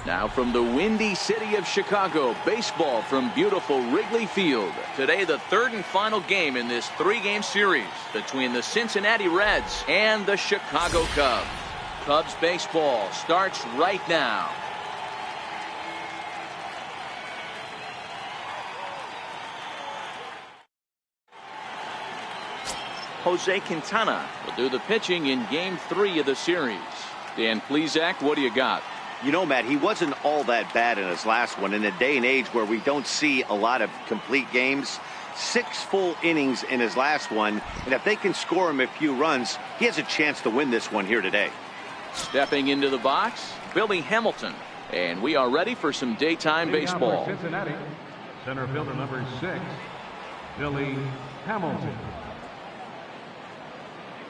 Now from the windy city of Chicago, baseball from beautiful Wrigley Field. Today, the third and final game in this three-game series between the Cincinnati Reds and the Chicago Cubs. Cubs baseball starts right now. Jose Quintana will do the pitching in Game 3 of the series. Dan Plesac, what do you got? You know, Matt, he wasn't all that bad in his last one. In a day and age where we don't see a lot of complete games, 6 full innings in his last one. And if they can score him a few runs, he has a chance to win this one here today. Stepping into the box, Billy Hamilton. And we are ready for some daytime baseball. Cincinnati, center fielder number 6, Billy Hamilton.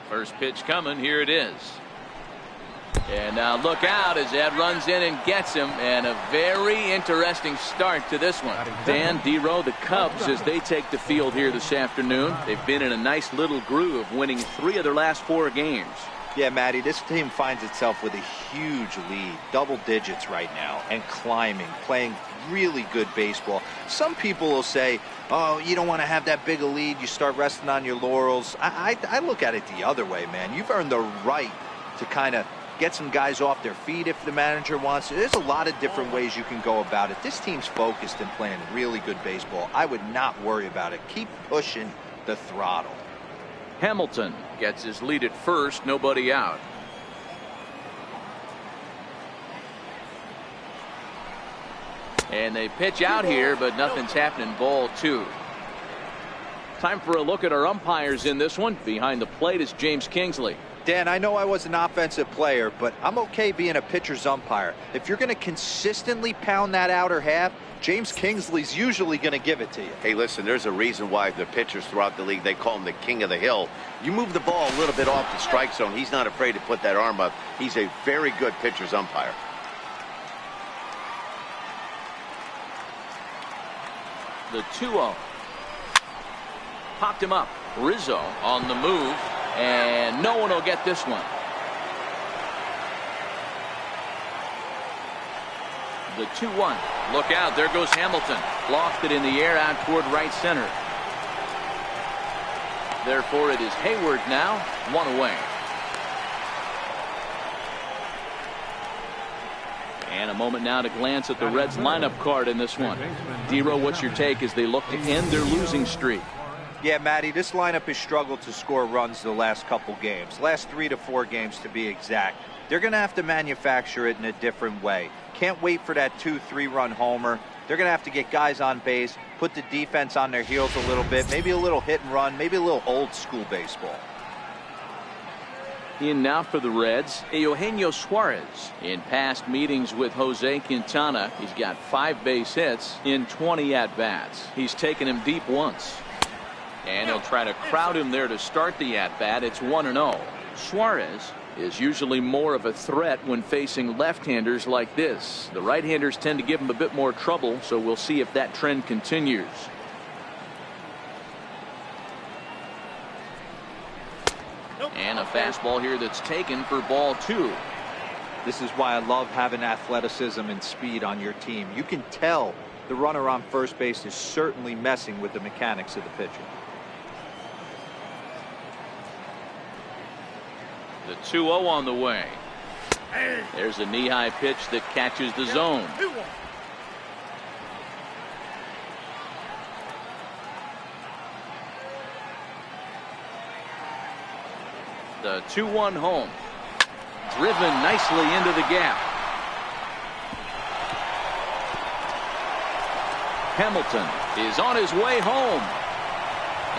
First pitch coming. Here it is. And now look out as Ed runs in and gets him. And a very interesting start to this one. Dan, D-Row, the Cubs, as they take the field here this afternoon, they've been in a nice little groove, winning 3 of their last 4 games. Yeah, Matty, this team finds itself with a huge lead, double digits right now, and climbing, playing really good baseball. Some people will say, oh, you don't want to have that big a lead, you start resting on your laurels. I look at it the other way, man. You've earned the right to kind of get some guys off their feet if the manager wants to. There's a lot of different ways you can go about it. This team's focused and playing really good baseball. I would not worry about it. Keep pushing the throttle. Hamilton gets his lead at first, nobody out. And they pitch out here, but nothing's happening. Ball 2. Time for a look at our umpires in this one. Behind the plate is James Kingsley. Dan, I know I was an offensive player, but I'm okay being a pitcher's umpire. If you're going to consistently pound that outer half, James Kingsley's usually going to give it to you. Hey, listen, there's a reason why the pitchers throughout the league, they call him the king of the hill. You move the ball a little bit off the strike zone, he's not afraid to put that arm up. He's a very good pitcher's umpire. The 2-0. Popped him up. Rizzo on the move, and no one will get this one. The 2-1. Look out, there goes Hamilton. Lofted in the air out toward right center. Therefore, it is Hayward now, 1 away. And a moment now to glance at the Reds lineup card in this one. D-Row, what's your take as they look to end their losing streak? Yeah, Matty, this lineup has struggled to score runs the last couple games. Last 3 to 4 games to be exact. They're going to have to manufacture it in a different way. Can't wait for that 2-3 run homer. They're going to have to get guys on base, put the defense on their heels a little bit, maybe a little hit and run, maybe a little old school baseball. In now for the Reds, Eugenio Suarez. In past meetings with Jose Quintana, he's got 5 base hits in 20 at-bats. He's taken him deep once. And he'll try to crowd him there to start the at-bat. It's 1-0. Suarez is usually more of a threat when facing left-handers like this. The right-handers tend to give him a bit more trouble, so we'll see if that trend continues. And a fastball here that's taken for ball 2. This is why I love having athleticism and speed on your team. You can tell the runner on first base is certainly messing with the mechanics of the pitcher. The 2-0 on the way. There's a knee-high pitch that catches the zone. The 2-1 home. Driven nicely into the gap. Hamilton is on his way home.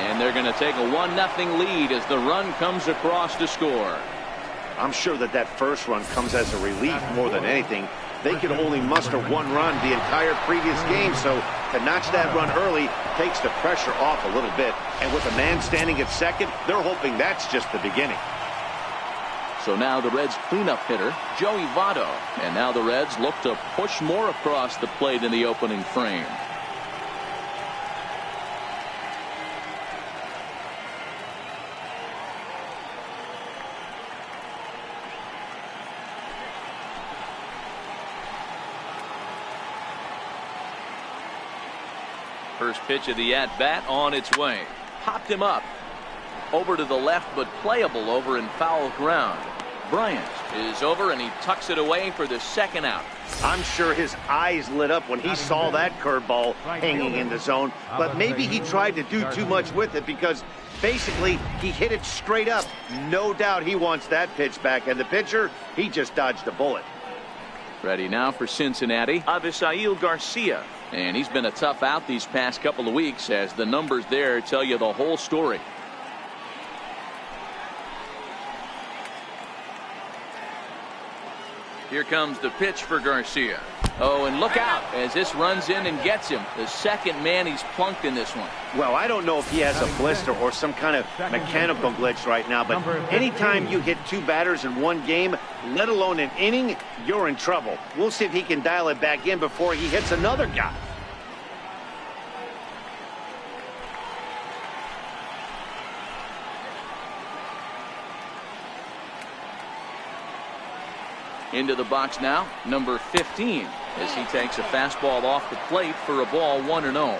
And they're going to take a 1-0 lead as the run comes across to score. I'm sure that first run comes as a relief more than anything. They could only muster 1 run the entire previous game, so to notch that run early takes the pressure off a little bit. And with a man standing at second, they're hoping that's just the beginning. So now the Reds cleanup hitter, Joey Votto. And now the Reds look to push more across the plate in the opening frame. First pitch of the at-bat on its way. Popped him up. Over to the left, but playable over in foul ground. Bryant is over, and he tucks it away for the second out. I'm sure his eyes lit up when he saw that curveball hanging in the zone, but maybe he tried to do too much with it because basically he hit it straight up. No doubt he wants that pitch back, and the pitcher, he just dodged a bullet. Ready now for Cincinnati, Avisail Garcia. And he's been a tough out these past couple of weeks, as the numbers there tell you the whole story. Here comes the pitch for Garcia. Oh, and look out as this runs in and gets him. The second man he's plunked in this one. Well, I don't know if he has a blister or some kind of mechanical glitch right now, but anytime you hit two batters in one game, let alone an inning, you're in trouble. We'll see if he can dial it back in before he hits another guy. Into the box now, number 15, as he takes a fastball off the plate for a ball 1-0.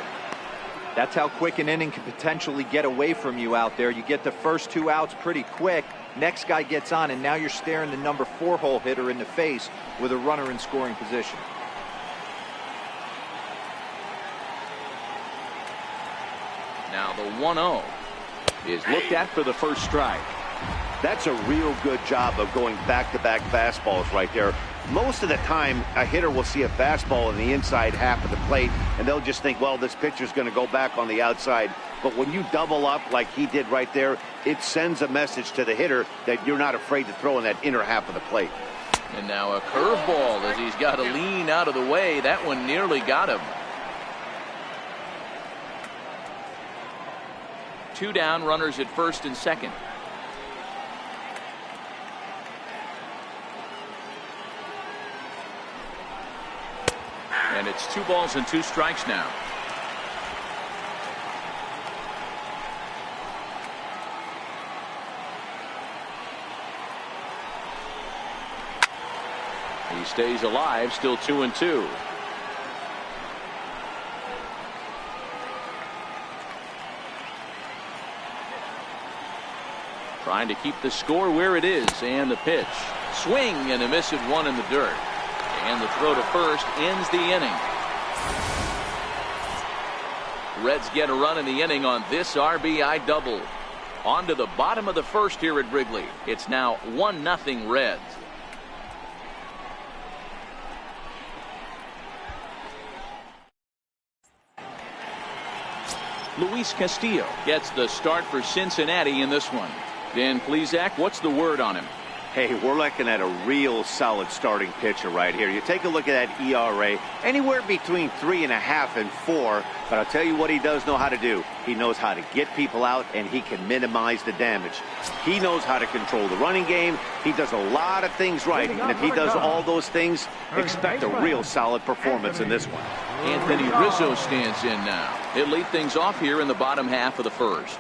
That's how quick an inning can potentially get away from you out there. You get the first two outs pretty quick. Next guy gets on, and now you're staring the number 4-hole hitter in the face with a runner in scoring position. Now the 1-0 is looked at for the first strike. That's a real good job of going back-to-back fastballs right there. Most of the time, a hitter will see a fastball in the inside half of the plate, and they'll just think, well, this pitcher's going to go back on the outside. But when you double up like he did right there, it sends a message to the hitter that you're not afraid to throw in that inner half of the plate. And now a curveball as he's got to lean out of the way. That one nearly got him. 2 down, runners at first and second. And it's 2 balls and 2 strikes now. He stays alive, still 2-2. Trying to keep the score where it is, and the pitch. Swing and a miss at 1 in the dirt. And the throw to first ends the inning. Reds get a run in the inning on this RBI double. On to the bottom of the first here at Wrigley. It's now 1-0 Reds. Luis Castillo gets the start for Cincinnati in this one. Dan Plesac, what's the word on him? Hey, we're looking at a real solid starting pitcher right here. You take a look at that ERA, anywhere between 3.5 and 4. But I'll tell you what he does know how to do. He knows how to get people out, and he can minimize the damage. He knows how to control the running game. He does a lot of things right. And if he does all those things, expect a real solid performance in this one. Anthony Rizzo stands in now. He'll lead things off here in the bottom half of the first.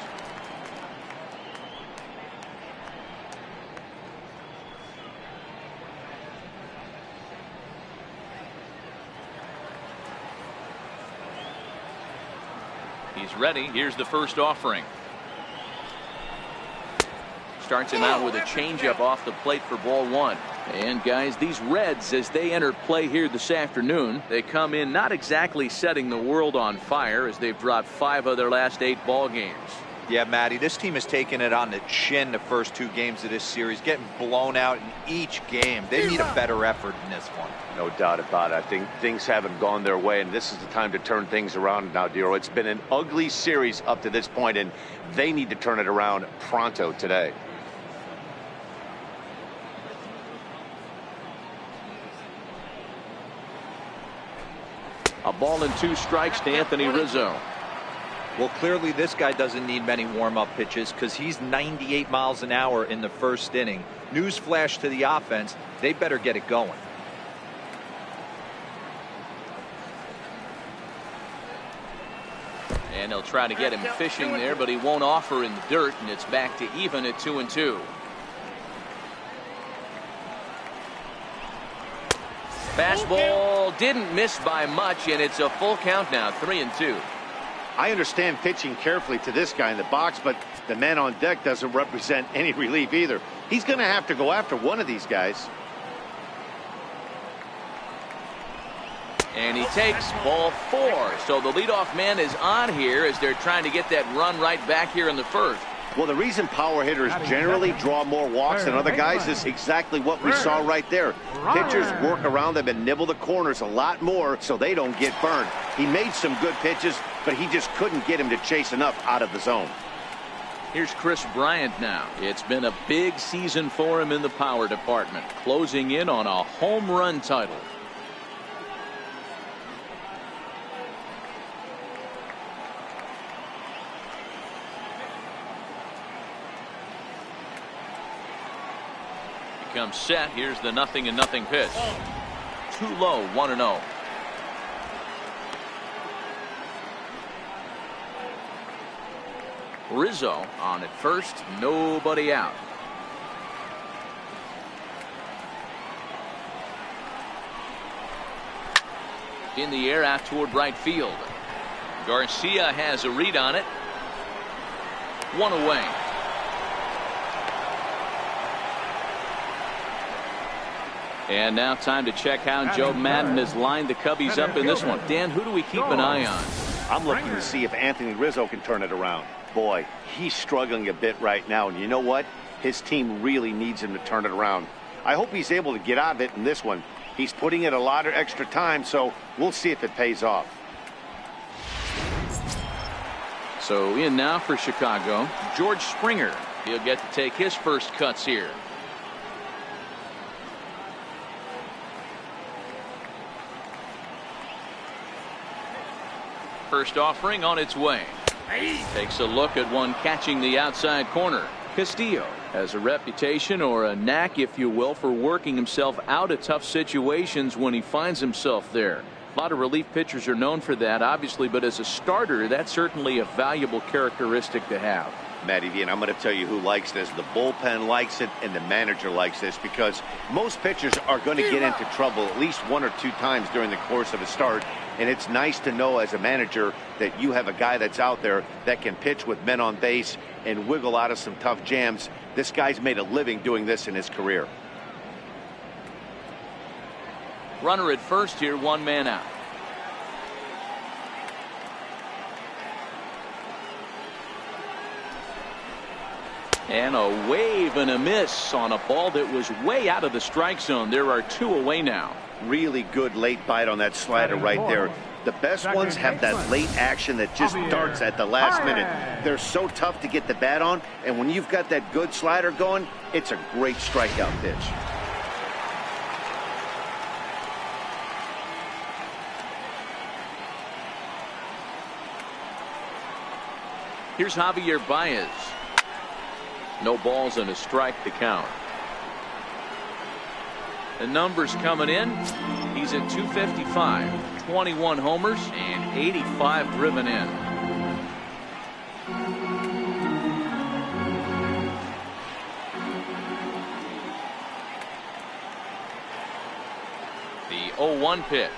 He's ready. Here's the first offering. Starts him out with a changeup off the plate for ball 1. And guys, these Reds, as they enter play here this afternoon, they come in not exactly setting the world on fire, as they've dropped 5 of their last 8 ball games. Yeah, Matty, this team has taken it on the chin the first 2 games of this series, getting blown out in each game. They need a better effort in this one. No doubt about it. I think things haven't gone their way, and this is the time to turn things around now, Dero. It's been an ugly series up to this point, and they need to turn it around pronto today. A ball and 2 strikes to Anthony Rizzo. Well, clearly this guy doesn't need many warm-up pitches because he's 98 miles an hour in the first inning. Newsflash to the offense, they better get it going. And they'll try to get him fishing there, but he won't offer in the dirt, and it's back to even at 2-2. Fastball didn't miss by much, and it's a full count now, 3-2. I understand pitching carefully to this guy in the box, but the man on deck doesn't represent any relief either. He's going to have to go after one of these guys. And he takes ball 4. So the leadoff man is on here as they're trying to get that run right back here in the first. Well, the reason power hitters generally draw more walks than other guys is exactly what we saw right there. Pitchers work around them and nibble the corners a lot more so they don't get burned. He made some good pitches, but he just couldn't get him to chase enough out of the zone. Here's Chris Bryant now. It's been a big season for him in the power department, closing in on a home run title. Comes set. Here's the 0-0 pitch. Too low. 1-0. Rizzo on at first. Nobody out. In the air out toward right field. Garcia has a read on it. 1 away. And now time to check how Joe Madden has lined the Cubbies up in this one. Dan, who do we keep an eye on? I'm looking to see if Anthony Rizzo can turn it around. Boy, he's struggling a bit right now, and you know what? His team really needs him to turn it around. I hope he's able to get out of it in this one. He's putting in a lot of extra time, so we'll see if it pays off. So in now for Chicago, George Springer. He'll get to take his first cuts here. First offering on its way. Takes a look at one catching the outside corner. Castillo has a reputation, or a knack if you will, for working himself out of tough situations when he finds himself there. A lot of relief pitchers are known for that, obviously, but as a starter, that's certainly a valuable characteristic to have. Matty V, and I'm going to tell you who likes this. The bullpen likes it, and the manager likes this, because most pitchers are going to get into trouble at least 1 or 2 times during the course of a start. And it's nice to know as a manager that you have a guy that's out there that can pitch with men on base and wiggle out of some tough jams. This guy's made a living doing this in his career. Runner at first here, 1 man out. And a wave and a miss on a ball that was way out of the strike zone. There are 2 away now. Really good late bite on that slider right there. The best ones have that late action that just darts at the last minute. They're so tough to get the bat on, and when you've got that good slider going, it's a great strikeout pitch. Here's Javier Baez. No balls and a strike to count. The numbers coming in. He's at 255, 21 homers, and 85 driven in. The 0-1 pitch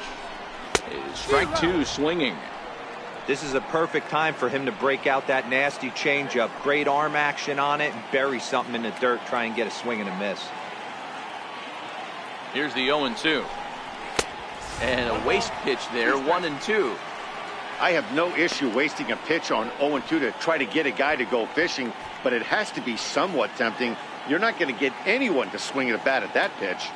is strike 2 swinging. This is a perfect time for him to break out that nasty changeup. Great arm action on it and bury something in the dirt. Try and get a swing and a miss. Here's the 0-2. And a waste pitch there, 1-2. I have no issue wasting a pitch on 0-2 to try to get a guy to go fishing, but it has to be somewhat tempting. You're not going to get anyone to swing at a bat at that pitch.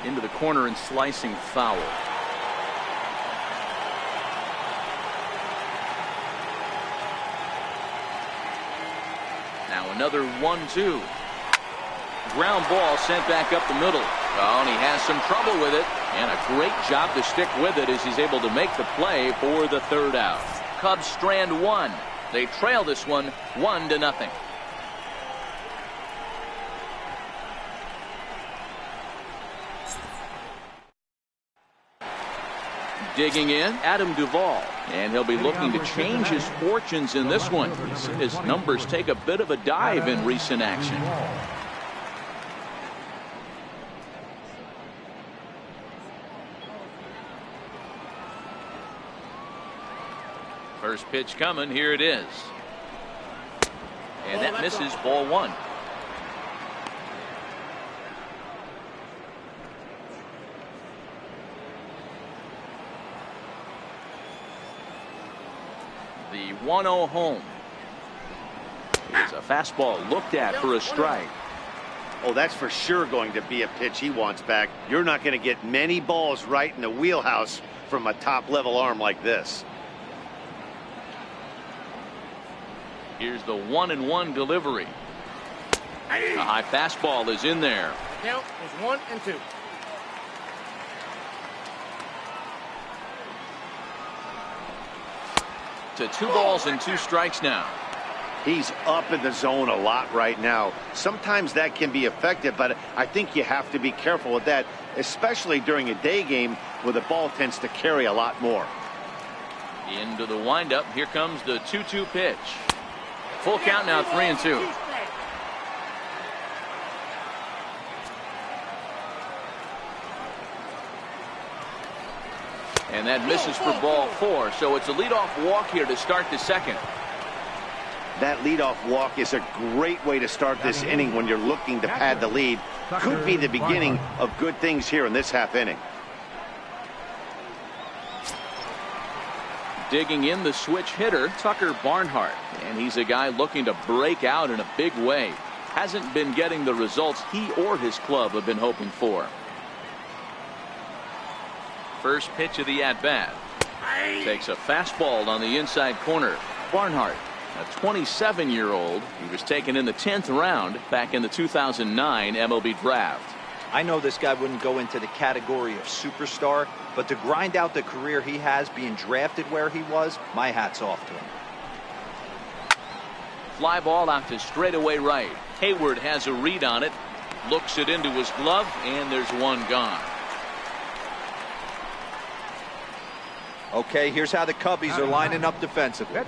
Into the corner and slicing foul. Now another 1-2. Ground ball sent back up the middle. Oh, and he has some trouble with it. And a great job to stick with it as he's able to make the play for the 3rd out. Cubs strand 1. They trail this one 1-0. Digging in, Adam Duvall. And he'll be looking to change his fortunes in this one. His numbers take a bit of a dive in recent action. First pitch coming. Here it is. And that misses, ball one. The 1-0 home. It's a fastball looked at for a strike. Oh, that's for sure going to be a pitch he wants back. You're not going to get many balls right in the wheelhouse from a top-level arm like this. Here's the 1-1 delivery. A high fastball is in there. Count is 1 and 2. To 2 balls and 2 strikes now. He's up in the zone a lot right now. Sometimes that can be effective, but I think you have to be careful with that, especially during a day game where the ball tends to carry a lot more. Into the windup. Here comes the 2-2 pitch. Full count now, 3-2. And that misses for ball 4. So it's a leadoff walk here to start the second. That leadoff walk is a great way to start this inning when you're looking to pad the lead. Could be the beginning of good things here in this half inning. Digging in, the switch hitter, Tucker Barnhart. And he's a guy looking to break out in a big way. Hasn't been getting the results he or his club have been hoping for. First pitch of the at-bat. Takes a fastball on the inside corner. Barnhart, a 27-year-old. He was taken in the 10th round back in the 2009 MLB draft. I know this guy wouldn't go into the category of superstar, but to grind out the career he has being drafted where he was, my hat's off to him. Fly ball out to straightaway right. Hayward has a read on it. Looks it into his glove, and there's one gone. Okay, here's how the Cubbies are lining up defensively.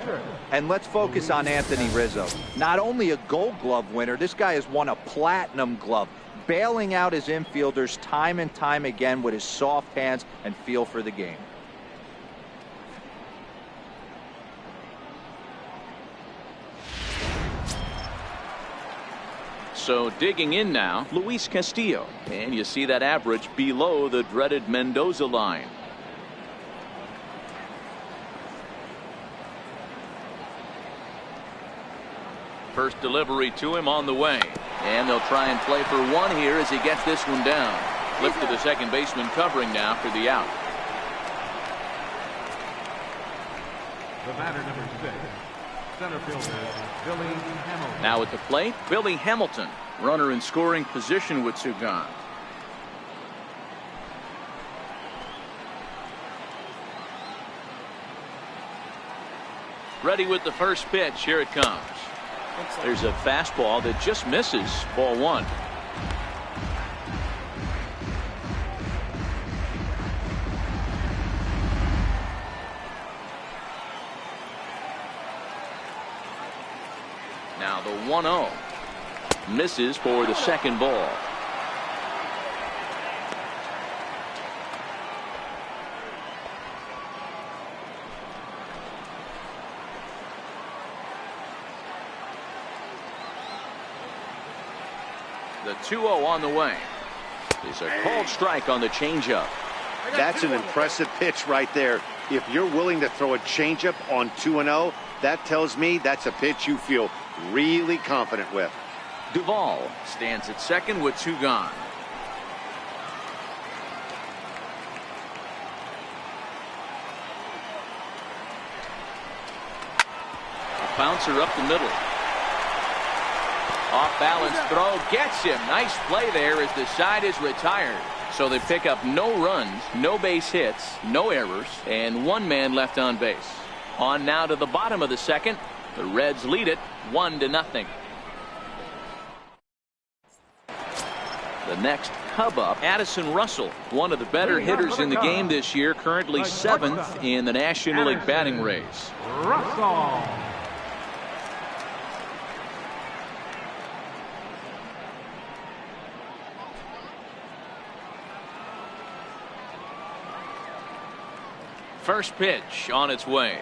And let's focus on Anthony Rizzo. Not only a Gold Glove winner, this guy has won a Platinum Glove, bailing out his infielders time and time again with his soft hands and feel for the game. So digging in now, Luis Castillo. And you see that average below the dreaded Mendoza line. First delivery to him on the way. And they'll try and play for one here as he gets this one down. Flip to the second baseman covering now for the out. The batter, number 6, center fielder, Billy Hamilton. Now at the plate, Billy Hamilton. Runner in scoring position with 2 gone. Ready with the first pitch. Here it comes. There's a fastball that just misses, ball 1. Now the 1-0 misses for the second ball. The 2-0 on the way. Is a called strike on the changeup. That's an impressive pitch right there. If you're willing to throw a changeup on 2-0, that tells me that's a pitch you feel really confident with. Duvall stands at second with 2 gone. A bouncer up the middle. Off balance throw gets him. Nice play there as the side is retired. So they pick up no runs, no base hits, no errors, and 1 man left on base. On now to the bottom of the second. The Reds lead it 1-0. The next Cub up, Addison Russell, one of the better hitters in the game this year, currently 7th in the National League batting race. Russell. First pitch on its way.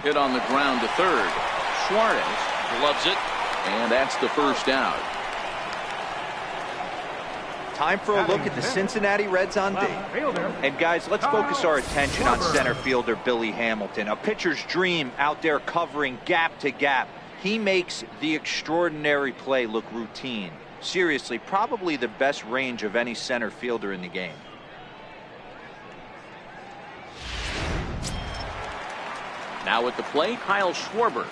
Hit on the ground to third. Suarez gloves it, and that's the first out. Time for a look at the Cincinnati Reds on D. And guys, let's focus our attention on center fielder Billy Hamilton. A pitcher's dream out there covering gap to gap. He makes the extraordinary play look routine. Seriously, probably the best range of any center fielder in the game. Now at the plate, Kyle Schwarber.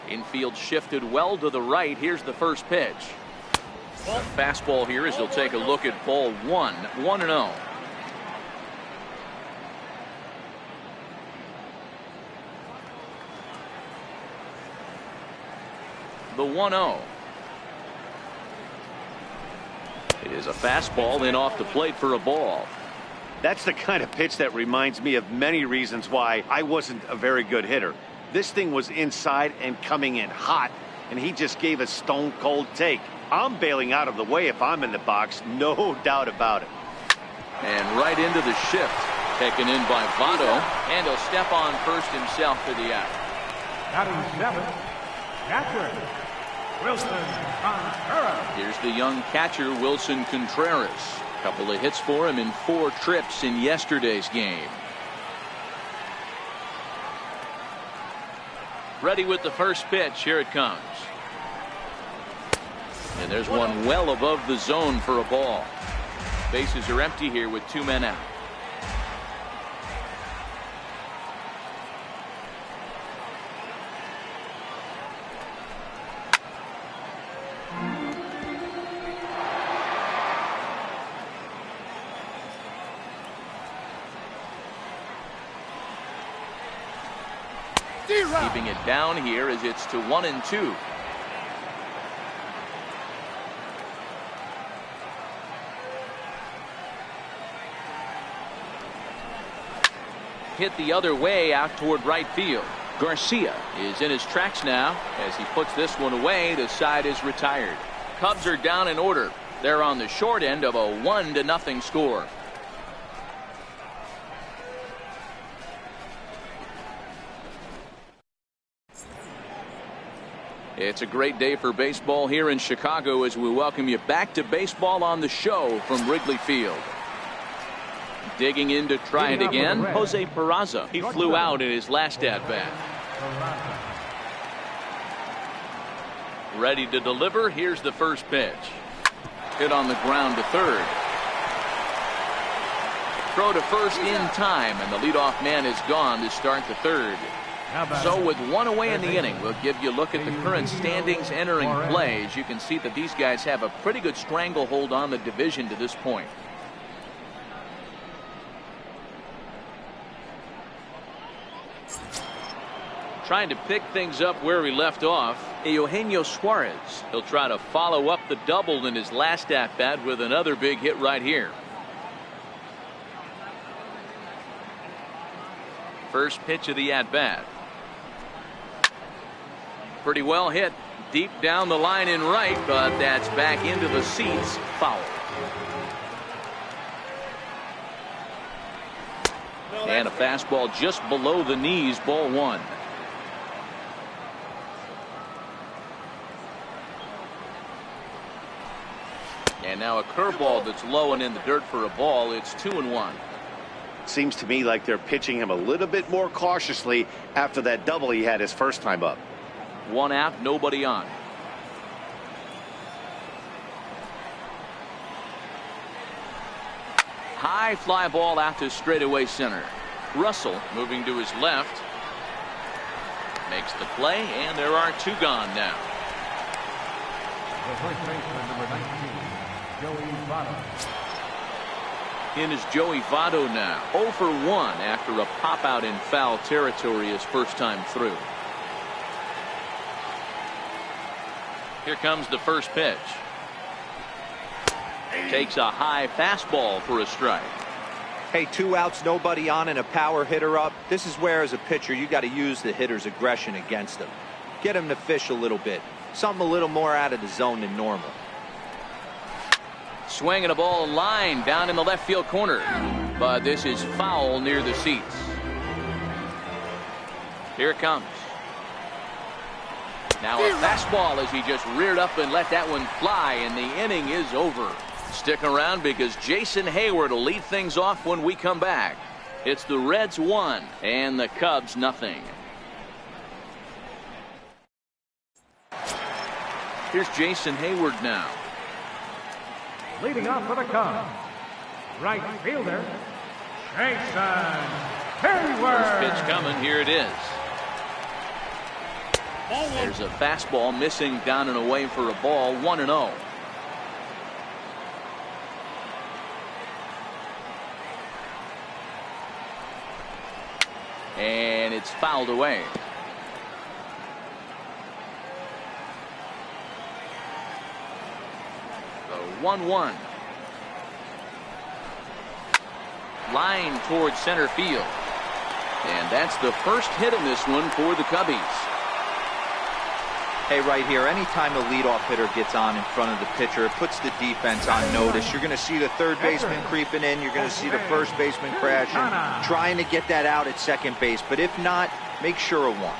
Infield shifted well to the right. Here's the first pitch. Fastball here as he'll take a look at ball 1. 1-0. The 1-0. It is a fastball in off the plate for a ball. That's the kind of pitch that reminds me of many reasons why I wasn't a very good hitter. This thing was inside and coming in hot, and he just gave a stone cold take. I'm bailing out of the way if I'm in the box, no doubt about it. And right into the shift, taken in by Votto, and he'll step on first himself for the out. Batting 7th, catcher Wilson Contreras. Here's the young catcher Wilson Contreras. A couple of hits for him in 4 trips in yesterday's game. Ready with the first pitch. Here it comes. And there's one well above the zone for a ball. Bases are empty here with 2 men out. Keeping it down here as it's to 1-2. Hit the other way out toward right field. Garcia is in his tracks now as he puts this one away. The side is retired. Cubs are down in order. They're on the short end of a 1-0 score. It's a great day for baseball here in Chicago as we welcome you back to Baseball on the Show from Wrigley Field. Digging in to try it again, Jose Peraza. He flew out in his last at-bat. Ready to deliver. Here's the first pitch. Hit on the ground to third. Throw to first in time, and the leadoff man is gone to start the third. So with 1 away in the inning, we'll give you a look at the current standings entering play. As you can see that these guys have a pretty good stranglehold on the division to this point. Trying to pick things up where we left off, Eugenio Suarez. He'll try to follow up the double in his last at-bat with another big hit right here. First pitch of the at-bat. Pretty well hit deep down the line in right, but that's back into the seats. Foul. And a fastball just below the knees, ball 1. And now a curveball that's low and in the dirt for a ball. It's 2-1. Seems to me like they're pitching him a little bit more cautiously after that double he had his first time up. 1 out, nobody on. High fly ball out to straightaway center. Russell moving to his left. Makes the play, and there are 2 gone now. The first baseman, number 19, Joey Votto. in is Joey Votto now. 0 for 1 after a pop out in foul territory his first time through. Here comes the first pitch. Takes a high fastball for a strike. Hey, 2 outs, nobody on, and a power hitter up. This is where, as a pitcher, you got to use the hitter's aggression against him. Get him to fish a little bit. Something a little more out of the zone than normal. Swinging a ball line down in the left field corner. But this is foul near the seats. Here it comes. Now a fastball as he just reared up and let that one fly, and the inning is over. Stick around because Jason Hayward will lead things off when we come back. It's the Reds 1 and the Cubs nothing. Here's Jason Hayward now. Leading off for the Cubs, right fielder, Jason Hayward. First pitch coming. Here it is. There's a fastball missing down and away for a ball. 1-0. And it's fouled away. The 1-1. Line towards center field. And that's the first hit in this one for the Cubbies. Hey, right here, anytime a leadoff hitter gets on in front of the pitcher, it puts the defense on notice. You're going to see the third baseman creeping in. You're going to see the first baseman crashing, trying to get that out at second base. But if not, make sure of one.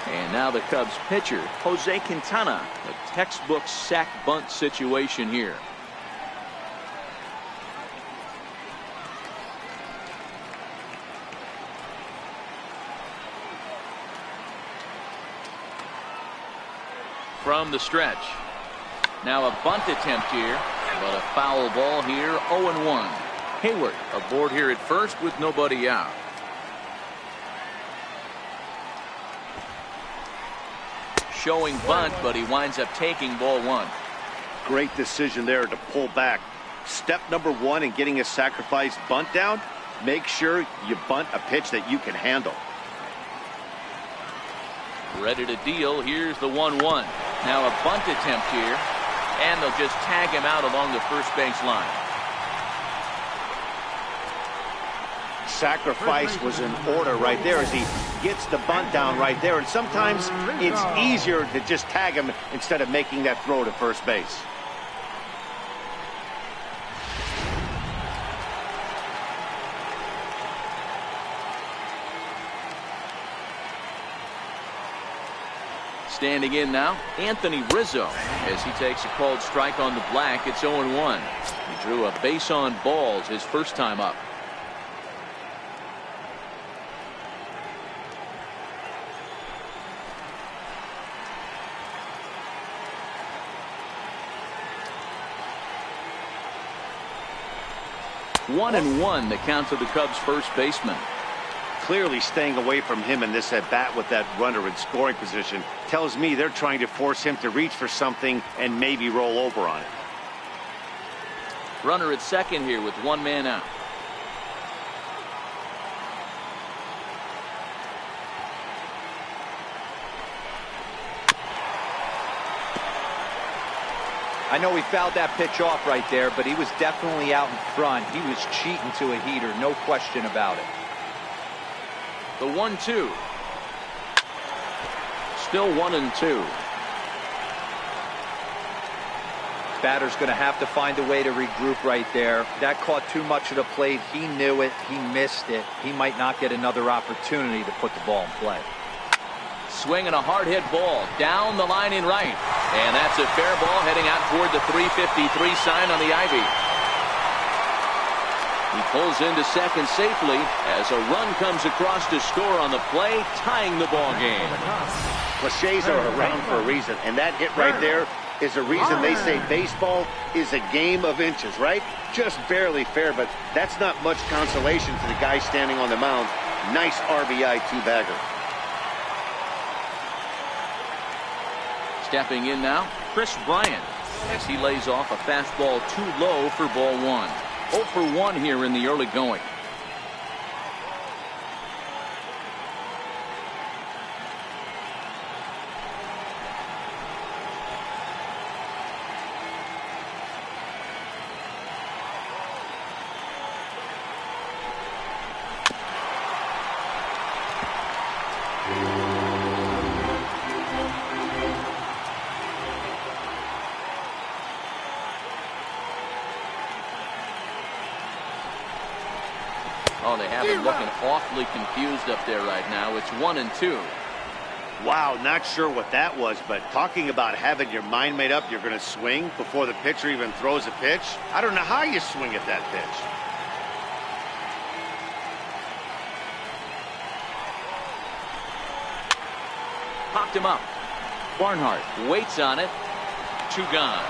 And now the Cubs pitcher, Jose Quintana. A textbook sack bunt situation here. From the stretch. Now a bunt attempt here, but a foul ball here. 0-1. Hayward aboard here at first with nobody out. Showing bunt, but he winds up taking ball 1. Great decision there to pull back. Step number 1 in getting a sacrifice bunt down, make sure you bunt a pitch that you can handle. Ready to deal. Here's the 1-1. Now a bunt attempt here, and they'll just tag him out along the first base line. Sacrifice was in order right there as he gets the bunt down right there, and sometimes it's easier to just tag him instead of making that throw to first base. Standing in now, Anthony Rizzo, as he takes a called strike on the black. It's 0-1. He drew a base on balls his first time up. One and one, the count to the Cubs first baseman. Clearly staying away from him in this at bat with that runner in scoring position tells me they're trying to force him to reach for something and maybe roll over on it. Runner at second here with one man out. I know he fouled that pitch off right there, but he was definitely out in front. He was cheating to a heater, no question about it. The 1-2. Still 1-2. Batter's going to have to find a way to regroup right there. That caught too much of the plate. He knew it. He missed it. He might not get another opportunity to put the ball in play. Swinging a hard hit ball down the line in right. And that's a fair ball heading out toward the 353 sign on the ivy. He pulls into second safely as a run comes across to score on the play, tying the ball game. Cliches are around for a reason, and that hit right there is a reason they say baseball is a game of inches, right? Just barely fair, but that's not much consolation to the guy standing on the mound. Nice RBI two-bagger. Stepping in now, Chris Bryant, as he lays off a fastball too low for ball one. 0 for 1 here in the early going. Oh, they have him looking awfully confused up there right now. It's 1-2. Wow, not sure what that was, but talking about having your mind made up, you're going to swing before the pitcher even throws a pitch. I don't know how you swing at that pitch. Popped him up. Barnhart waits on it. 2 gone.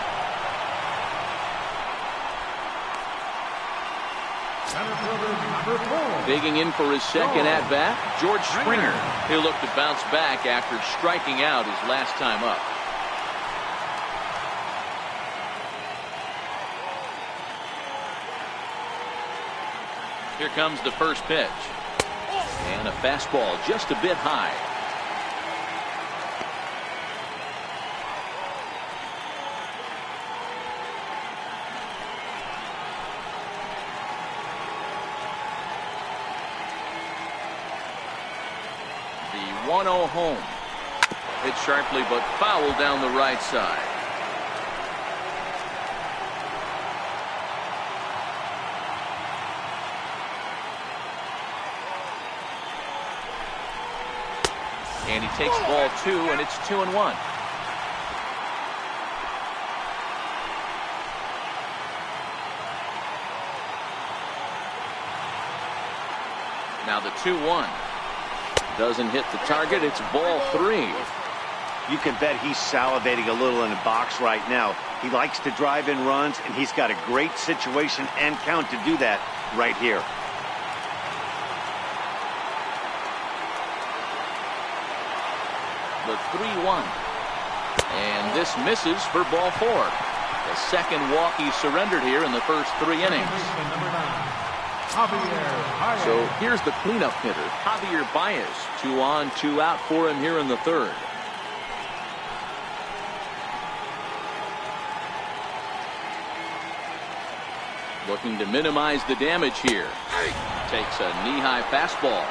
Center fielder number 4. Digging in for his second at-bat, George Springer. He'll look to bounce back after striking out his last time up. Here comes the first pitch. And a fastball just a bit high. The 1-0 home. Hit sharply but foul down the right side. And he takes ball 2, and it's 2-1. Now the 2-1. Doesn't hit the target. It's ball 3. You can bet he's salivating a little in the box right now. He likes to drive in runs, and he's got a great situation and count to do that right here. The 3-1. And this misses for ball 4. The second walk he surrendered here in the first 3 innings. So here's the cleanup hitter, Javier Baez. 2 on, 2 out for him here in the third. Looking to minimize the damage here. Takes a knee-high fastball.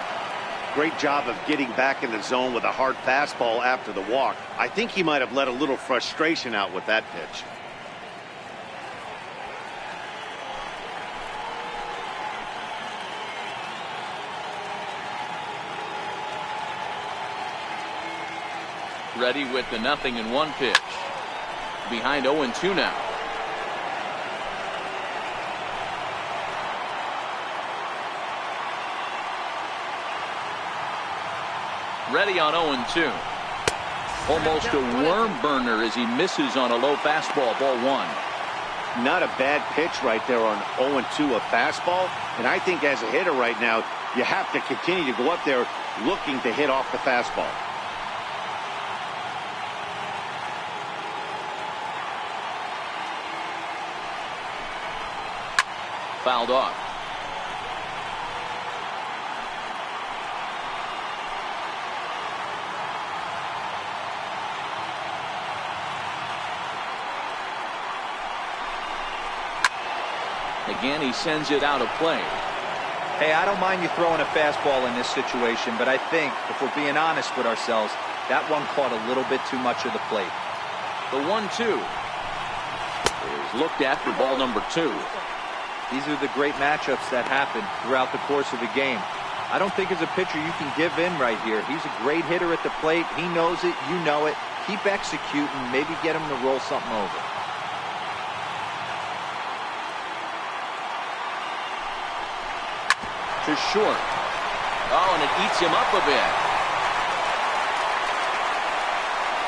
Great job of getting back in the zone with a hard fastball after the walk. I think he might have let a little frustration out with that pitch. Ready with the 0-1 pitch. Behind 0-2 now. Ready on 0-2. Almost a worm burner as he misses on a low fastball, ball 1. Not a bad pitch right there on 0-2, a fastball. And I think as a hitter right now, you have to continue to go up there looking to hit off the fastball. Fouled off. Again, he sends it out of play. Hey, I don't mind you throwing a fastball in this situation, but I think, if we're being honest with ourselves, that one caught a little bit too much of the plate. The 1-2 is looked at for ball number 2. These are the great matchups that happen throughout the course of a game. I don't think as a pitcher you can give in right here. He's a great hitter at the plate. He knows it. You know it. Keep executing. Maybe get him to roll something over. To short. Oh, and it eats him up a bit.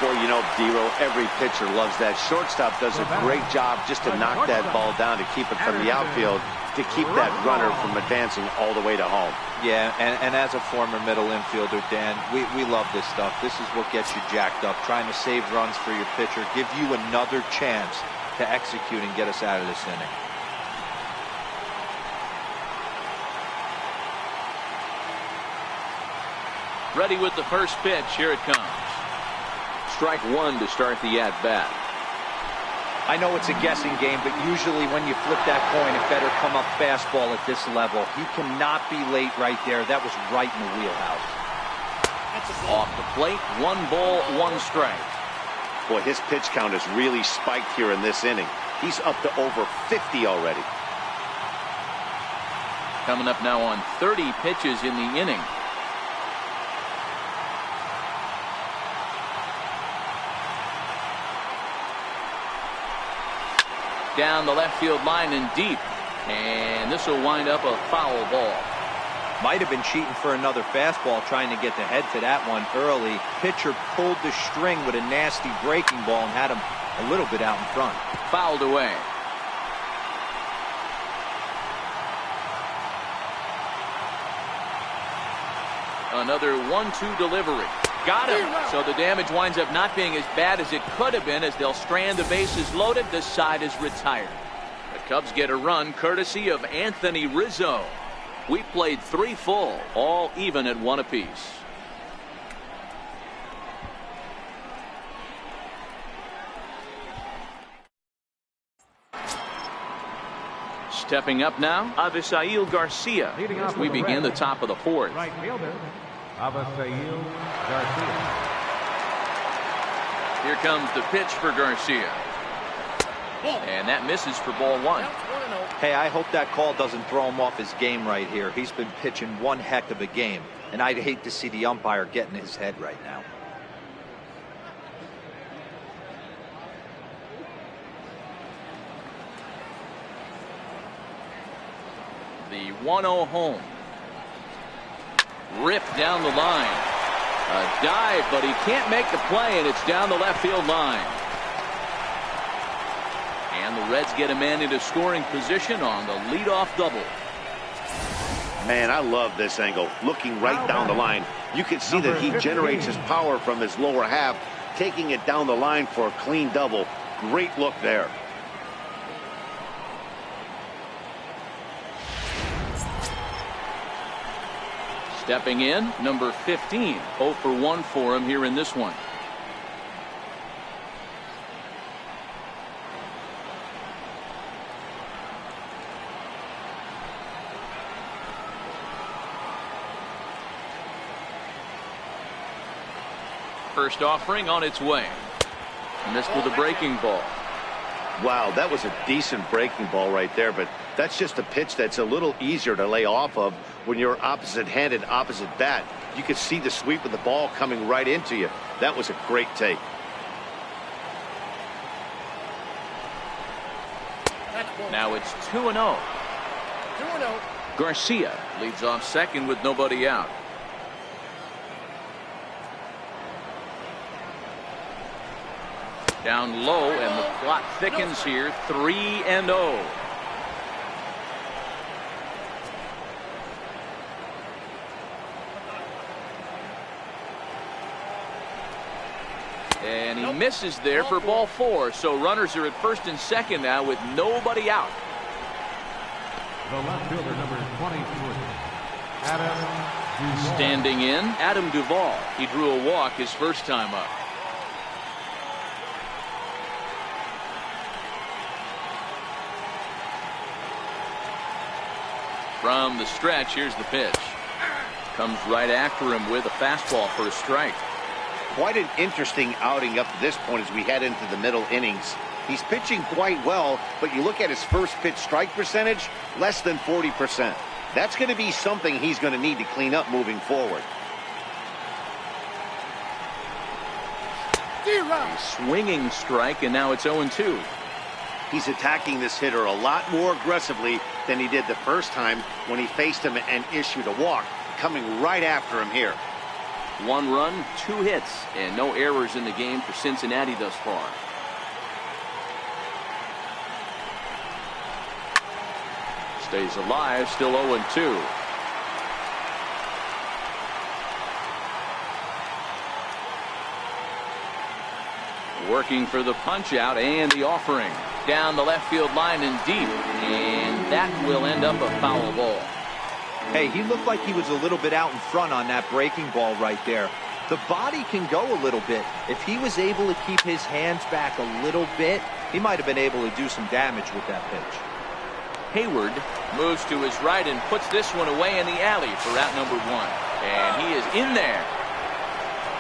Boy, you know, Dero, every pitcher loves that. Shortstop does a great job just to knock that ball down to keep it from the outfield, to keep that runner from advancing all the way to home. Yeah, and as a former middle infielder, Dan, we love this stuff. This is what gets you jacked up, trying to save runs for your pitcher, give you another chance to execute and get us out of this inning. Ready with the first pitch. Here it comes. Strike one to start the at-bat. I know it's a guessing game, but usually when you flip that coin, it better come up fastball at this level. He cannot be late right there. That was right in the wheelhouse. Off the plate, 1 ball, 1 strike. Boy, his pitch count has really spiked here in this inning. He's up to over 50 already. Coming up now on 30 pitches in the inning. Down the left field line and deep. And this will wind up a foul ball. Might have been cheating for another fastball, trying to get the head to that one early. Pitcher pulled the string with a nasty breaking ball and had him a little bit out in front. Fouled away. Another 1-2 delivery. Got him. So the damage winds up not being as bad as it could have been, as they'll strand the bases loaded. The side is retired. The Cubs get a run courtesy of Anthony Rizzo. We played 3 full, all even at 1 apiece. Stepping up now, Avisail Garcia. As we begin the top of the 4th. Right fielder, Avisail Garcia. Here comes the pitch for Garcia. And that misses for ball 1. Hey, I hope that call doesn't throw him off his game right here. He's been pitching one heck of a game, and I'd hate to see the umpire get in his head right now. The 1-0 home. Ripped down the line. A dive, but he can't make the play, and it's down the left field line. And the Reds get a man into scoring position on the leadoff double. Man, I love this angle. Looking right down the line. You can see that he generates his power from his lower half, taking it down the line for a clean double. Great look there. Stepping in, number 15. 0 for 1 for him here in this one. First offering on its way. Missed with a breaking ball. Wow, that was a decent breaking ball right there, but that's just a pitch that's a little easier to lay off of when you're opposite-handed, opposite bat. You could see the sweep of the ball coming right into you. That was a great take. Now it's 2-0. 2-0. Garcia leads off second with nobody out. Down low, and the plot thickens here. 3-0. And he misses there for ball 4. So runners are at first and second now with nobody out. The left fielder, number 23, Adam Duvall. Standing in, Adam Duvall. He drew a walk his first time up. From the stretch, here's the pitch. Comes right after him with a fastball for a strike. Quite an interesting outing up to this point as we head into the middle innings. He's pitching quite well, but you look at his first pitch strike percentage, less than 40%. That's going to be something he's going to need to clean up moving forward. A swinging strike, and now it's 0-2. He's attacking this hitter a lot more aggressively than he did the first time when he faced him and issued a walk. Coming right after him here. 1 run, 2 hits, and no errors in the game for Cincinnati thus far. Stays alive, still 0-2. Working for the punch out and the offering. Down the left field line and deep. And that will end up a foul ball. Hey, he looked like he was a little bit out in front on that breaking ball right there. The body can go a little bit. If he was able to keep his hands back a little bit, he might have been able to do some damage with that pitch. Hayward moves to his right and puts this one away in the alley for out number 1. And he is in there.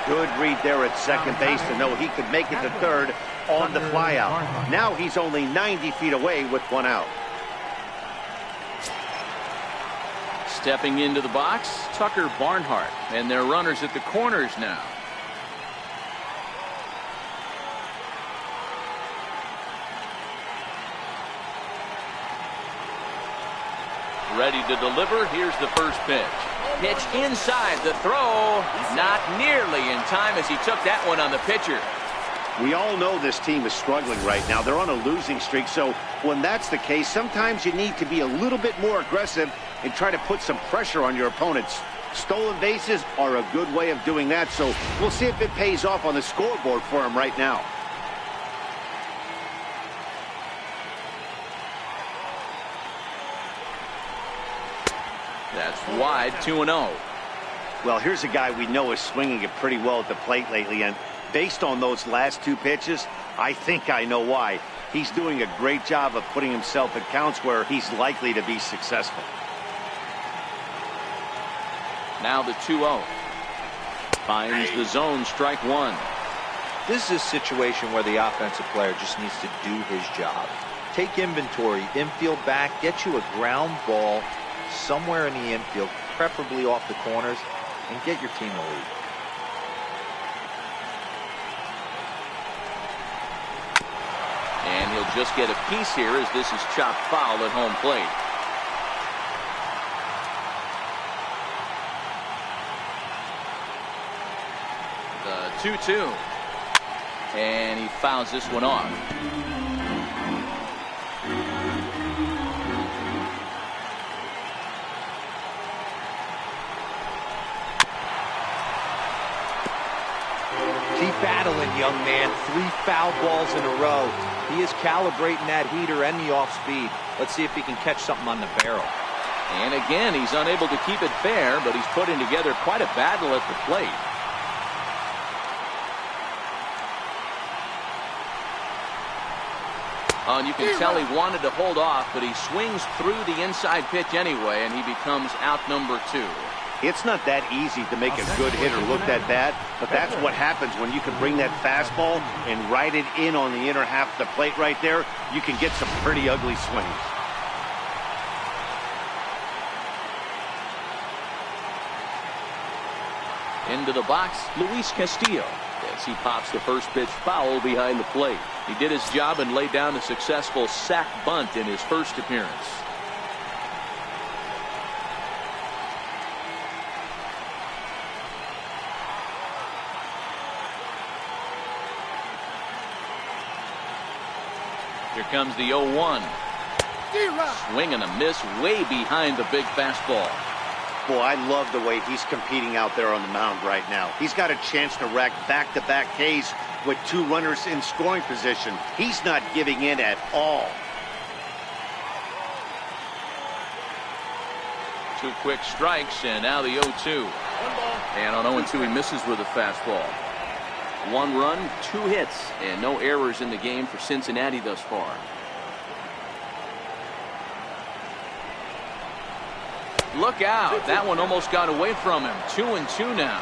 Good read there at second base to know he could make it to third on the flyout. Now he's only 90 feet away with 1 out. Stepping into the box, Tucker Barnhart, and their runners at the corners now. Ready to deliver. Here's the first pitch. Pitch inside, the throw not nearly in time as he took that one on the pitcher. We all know this team is struggling right now. They're on a losing streak, so when that's the case, sometimes you need to be a little bit more aggressive and try to put some pressure on your opponents. Stolen bases are a good way of doing that, so we'll see if it pays off on the scoreboard for him right now. That's wide, 2-0. Well, here's a guy we know is swinging it pretty well at the plate lately, and based on those last 2 pitches, I think I know why. He's doing a great job of putting himself at counts where he's likely to be successful. Now the 2-0. Finds the zone, strike 1. This is a situation where the offensive player just needs to do his job. Take inventory, infield back, get you a ground ball somewhere in the infield, preferably off the corners, and get your team a lead. And he'll just get a piece here as this is chopped foul at home plate. The 2-2. And he fouls this one off. Keep battling, young man. 3 foul balls in a row. He is calibrating that heater and the off speed. Let's see if he can catch something on the barrel. And again, he's unable to keep it fair, but he's putting together quite a battle at the plate. Oh, and you can tell he wanted to hold off, but he swings through the inside pitch anyway, and he becomes out number 2. It's not that easy to make a good hitter look that bad, but that's what happens when you can bring that fastball and ride it in on the inner half of the plate right there. You can get some pretty ugly swings. Into the box, Luis Castillo, as he pops the first pitch foul behind the plate. He did his job and laid down a successful sac bunt in his first appearance. Here comes the 0-1. Swing and a miss way behind the big fastball. Boy, I love the way he's competing out there on the mound right now. He's got a chance to rack back-to-back Ks with 2 runners in scoring position. He's not giving in at all. 2 quick strikes, and now the 0-2. And on 0-2, he misses with a fastball. 1 run, 2 hits, and no errors in the game for Cincinnati thus far. Look out. That one almost got away from him. 2-2 now.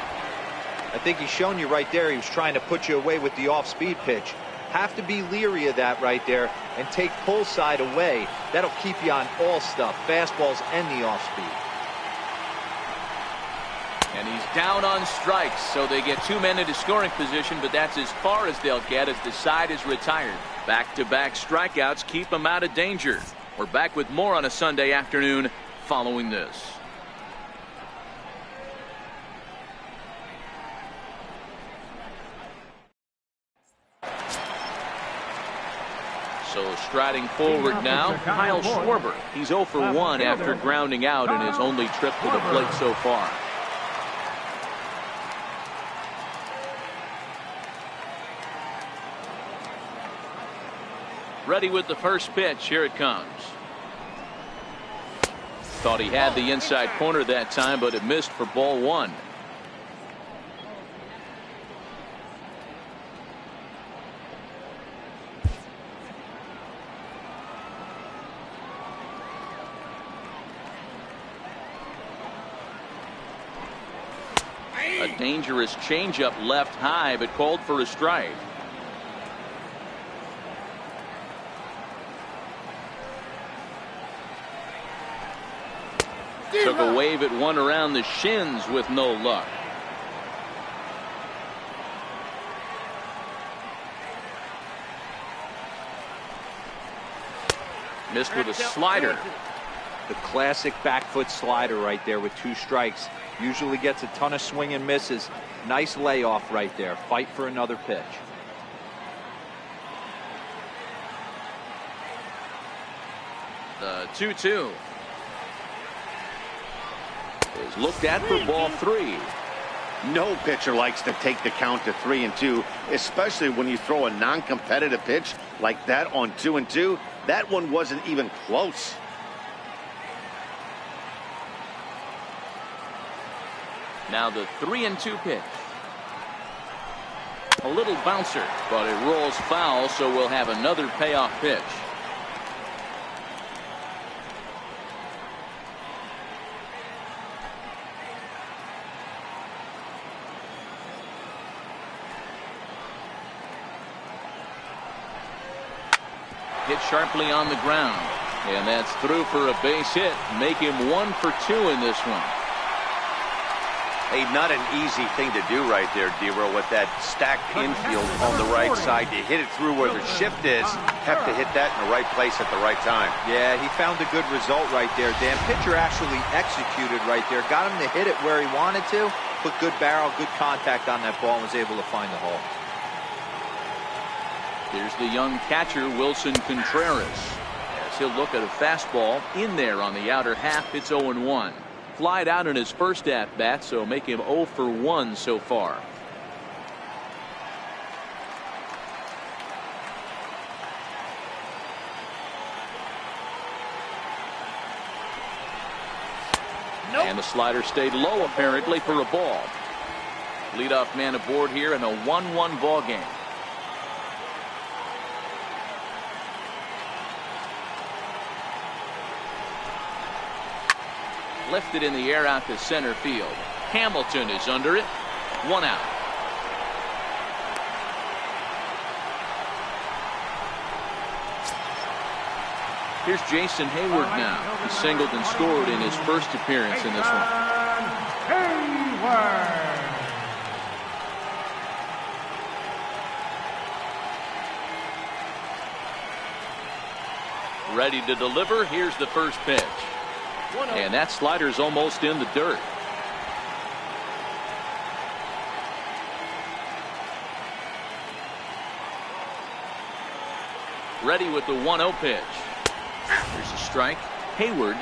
I think he's shown you right there. He was trying to put you away with the off-speed pitch. Have to be leery of that right there and take pull side away. That'll keep you on all stuff, fastballs and the off-speed. And he's down on strikes, so they get 2 men into scoring position, but that's as far as they'll get as the side is retired. Back-to-back strikeouts keep them out of danger. We're back with more on a Sunday afternoon following this. So striding forward now, Kyle Schwarber. He's 0 for 1 after grounding out in his only trip to the plate so far. Ready with the first pitch. Here it comes. Thought he had the inside corner that time, but it missed for ball one. A dangerous changeup left high, but called for a strike. Took a wave at one around the shins with no luck. Missed with a slider. The classic back foot slider right there with 2 strikes. Usually gets a ton of swing and misses. Nice layoff right there. Fight for another pitch. The 2-2 is looked at for ball 3. No pitcher likes to take the count to 3-2, especially when you throw a non-competitive pitch like that on 2-2. That one wasn't even close. Now the 3-2 pitch. A little bouncer, but it rolls foul, so we'll have another payoff pitch. Hit sharply on the ground, and that's through for a base hit. Make him 1 for 2 in this one. Hey, not an easy thing to do right there, D-Roll, with that stacked infield on the right side. To hit it through where the shift is, have to hit that in the right place at the right time. Yeah, he found a good result right there, Dan. Pitcher actually executed right there. Got him to hit it where he wanted to. Put good barrel, good contact on that ball, and was able to find the hole. Here's the young catcher, Wilson Contreras. As he'll look at a fastball in there on the outer half. It's 0-1. Flied out in his first at bat, so make him 0 for 1 so far. Nope. And the slider stayed low apparently for a ball. Leadoff man aboard here in a 1-1 ball game. Lifted in the air out to center field. Hamilton is under it. 1 out. Here's Jason Hayward now. He singled and scored in his first appearance in this one. Hayward. Ready to deliver. Here's the first pitch. And that slider's almost in the dirt. Ready with the 1-0 pitch. There's a strike. Hayward,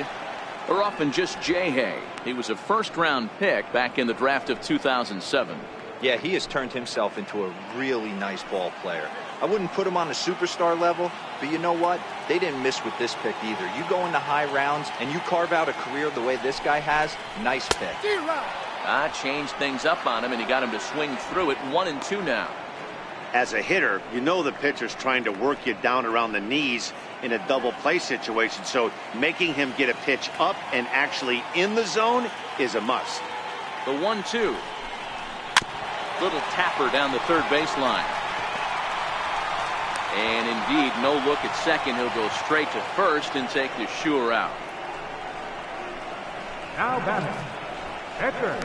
or often just J-Hay. He was a first-round pick back in the draft of 2007. Yeah, he has turned himself into a really nice ball player. I wouldn't put him on a superstar level, but you know what? They didn't miss with this pick either. You go into high rounds and you carve out a career the way this guy has. Nice pick. Changed things up on him, and he got him to swing through it. 1-2 now. As a hitter, you know the pitcher's trying to work you down around the knees in a double play situation, so making him get a pitch up and actually in the zone is a must. The 1-2. Little tapper down the third baseline. And indeed, no look at second. He'll go straight to first and take the sure out. Now batting, pitcher,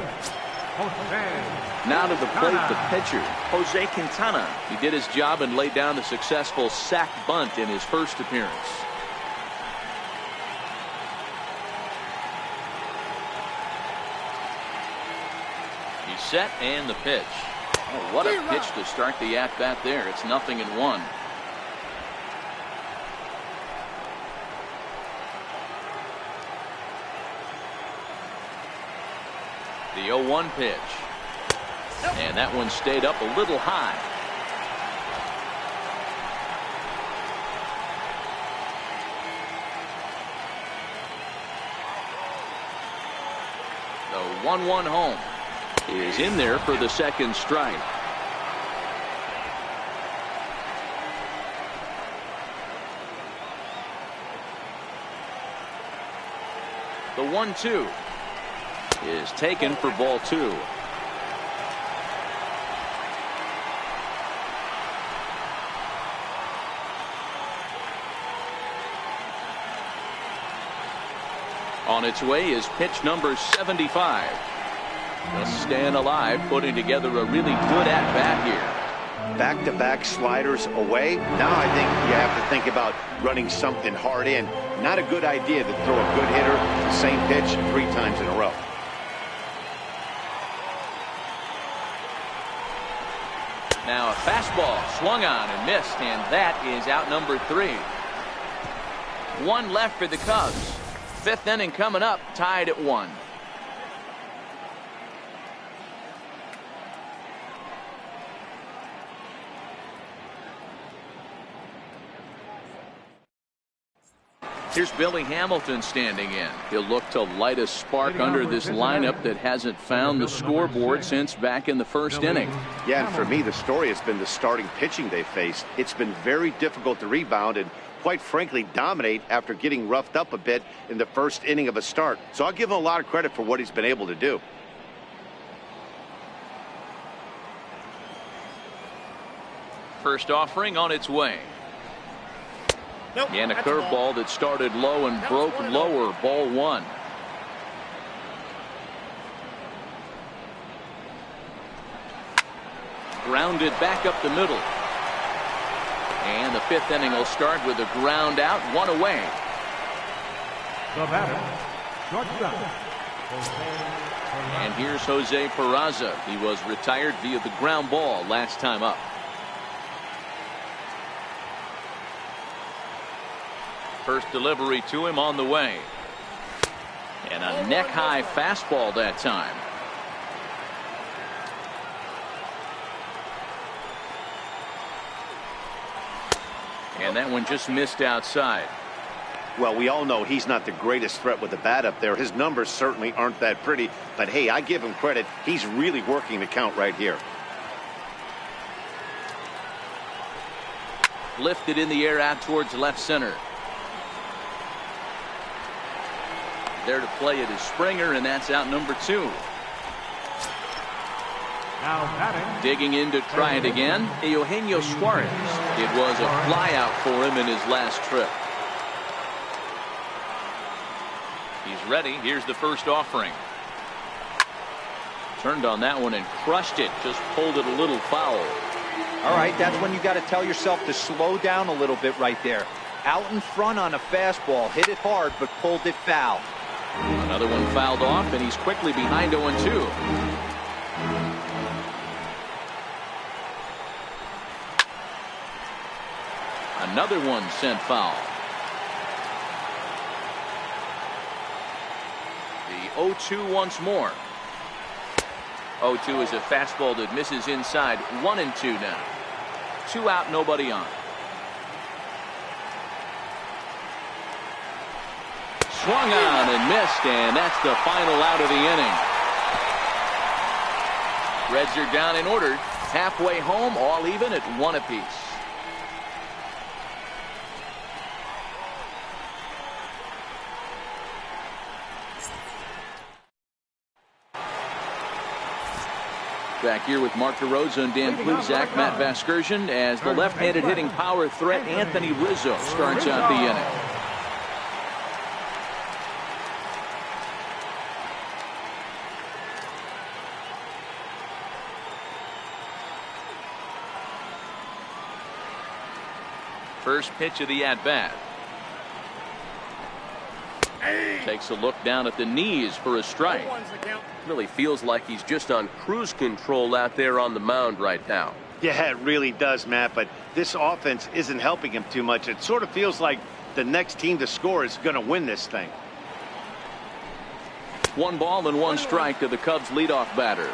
Jose. Now to the plate, the pitcher, Jose Quintana. He did his job and laid down the successful sac bunt in his first appearance. He's set, and the pitch. Oh, what a pitch to start the at-bat there. It's 0-1. The 0-1 pitch. And that one stayed up a little high. The 1-1 home is in there for the second strike. The 1-2 is taken for ball 2. On its way is pitch number 75. Just staying alive, putting together a really good at-bat here. Back-to-back sliders away. Now I think you have to think about running something hard in. Not a good idea to throw a good hitter the same pitch 3 times in a row. Now a fastball swung on and missed, and that is out number 3. 1 left for the Cubs. 5th inning coming up, tied at 1. Here's Billy Hamilton standing in. He'll look to light a spark under this lineup that hasn't found the scoreboard since back in the first inning. Yeah, and for me, the story has been the starting pitching they faced. It's been very difficult to rebound and, quite frankly, dominate after getting roughed up a bit in the first inning of a start. So I'll give him a lot of credit for what he's been able to do. First offering on its way. Nope, And a that's a curveball that started low and broke lower. Ball 1. Grounded back up the middle. And the 5th inning will start with a ground out, 1 away. The batter, shortstop. And here's Jose Peraza. He was retired via the ground ball last time up. First delivery to him on the way. And a neck-high fastball that time. And that one just missed outside. Well, we all know he's not the greatest threat with the bat up there. His numbers certainly aren't that pretty. But, hey, I give him credit. He's really working the count right here. Lifted in the air out towards left center. There to play it is Springer, and that's out number 2. Now batting. Digging in to try it again, Eugenio Suarez. It was a flyout for him in his last trip. He's ready. Here's the first offering. Turned on that one and crushed it. Just pulled it a little foul. All right, that's when you got to tell yourself to slow down a little bit right there. Out in front on a fastball, hit it hard, but pulled it foul. Another one fouled off, and he's quickly behind 0-2. Another one sent foul. The 0-2 once more. 0-2 is a fastball that misses inside. 1-2 now. 2 out, nobody on. Swung on and missed, and that's the final out of the inning. Reds are down and ordered. Halfway home, all even at 1 apiece. Back here with Mark DeRosa and Dan Pluzak, Matt Vasgersian, as the left-handed hitting power threat Anthony Rizzo starts out the inning. First pitch of the at-bat. Takes a look down at the knees for a strike. Really feels like he's just on cruise control out there on the mound right now. Yeah, it really does, Matt, but this offense isn't helping him too much. It sort of feels like the next team to score is going to win this thing. 1 ball and 1 strike to the Cubs leadoff batter.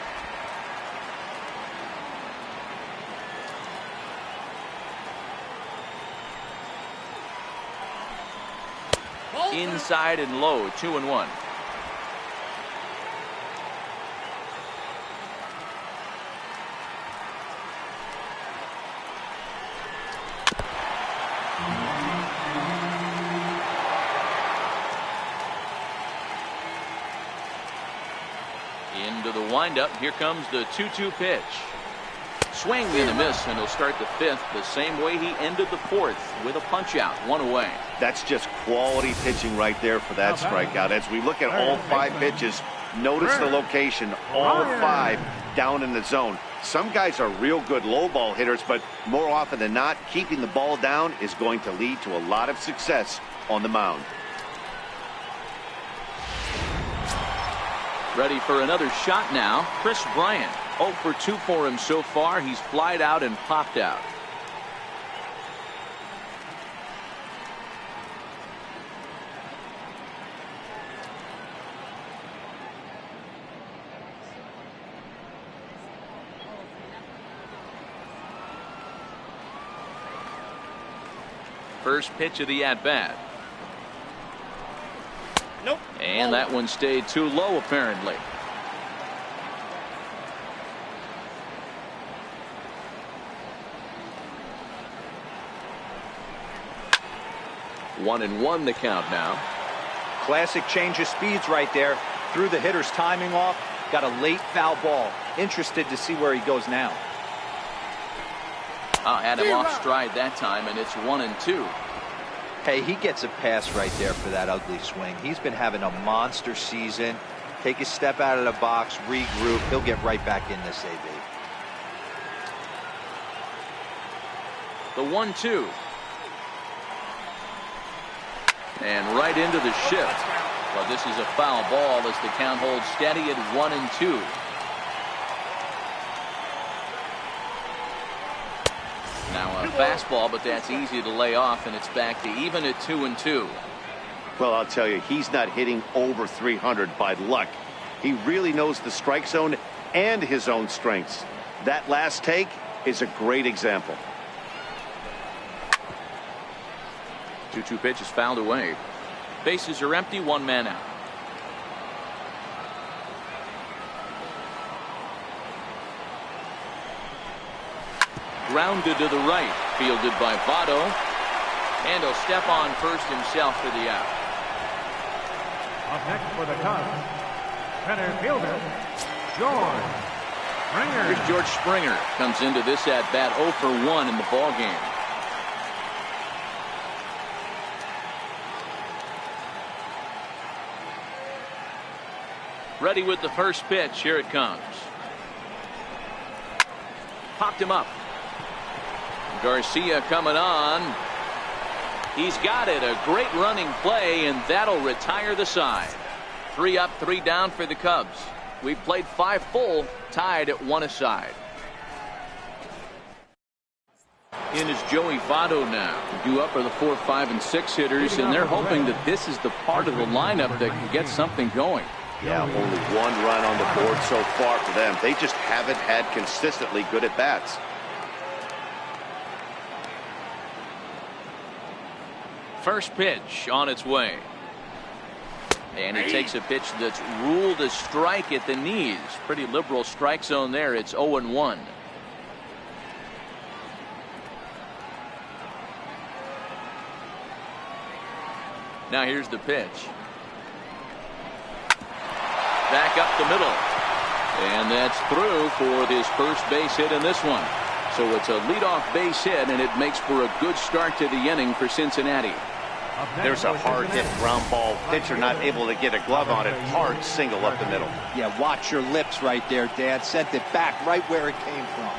Inside and low, 2-1. Into the windup. Here comes the 2-2 pitch. Swing and a miss, and he'll start the fifth the same way he ended the fourth, with a punch out, 1 away. That's just quality pitching right there for that strikeout. As we look at all 5 pitches, notice the location, all 5 down in the zone. Some guys are real good low ball hitters, but more often than not, keeping the ball down is going to lead to a lot of success on the mound. Ready for another shot now. Chris Bryant, 0 for 2 for him so far. He's flied out and popped out. First pitch of the at-bat. Nope. And that one stayed too low, apparently. One and one the count now. Classic change of speeds right there. Threw the hitter's timing off. Got a late foul ball. Interested to see where he goes now. Had him off stride that time, and it's 1 and 2. Hey, he gets a pass right there for that ugly swing. He's been having a monster season. Take a step out of the box, regroup. He'll get right back in this AB. The 1-2. And right into the shift. But this is a foul ball as the count holds steady at 1 and 2. Now a fastball, but that's easy to lay off, and it's back to even at 2 and 2. Well, I'll tell you, he's not hitting over 300 by luck. He really knows the strike zone and his own strengths. That last take is a great example. 2-2 pitch is fouled away. Bases are empty, 1 man out. Grounded to the right, fielded by Votto, and he'll step on first himself for the out. Up next for the Cubs, center fielder, George Springer. Here's George Springer. Comes into this at-bat 0 for 1 in the ball game. Ready with the first pitch. Here it comes. Popped him up. Garcia coming on. He's got it. A great running play, and that'll retire the side. 3 up, 3 down for the Cubs. We've played 5 full, tied at 1 aside. In is Joey Votto now. Due up are the 4, 5, and 6 hitters, and they're hoping that this is the part of the lineup that can get something going. Yeah, only 1 run on the board so far for them. They just haven't had consistently good at-bats. First pitch on its way. And he takes a pitch that's ruled a strike at the knees. Pretty liberal strike zone there. It's 0 and 1. Now here's the pitch. Back up the middle. And that's through for his first base hit in this one. So it's a leadoff base hit, and it makes for a good start to the inning for Cincinnati. There's a hard hit ground ball. Pitcher not able to get a glove on it. Hard single up the middle. Yeah, watch your lips right there, Dad. Sent it back right where it came from.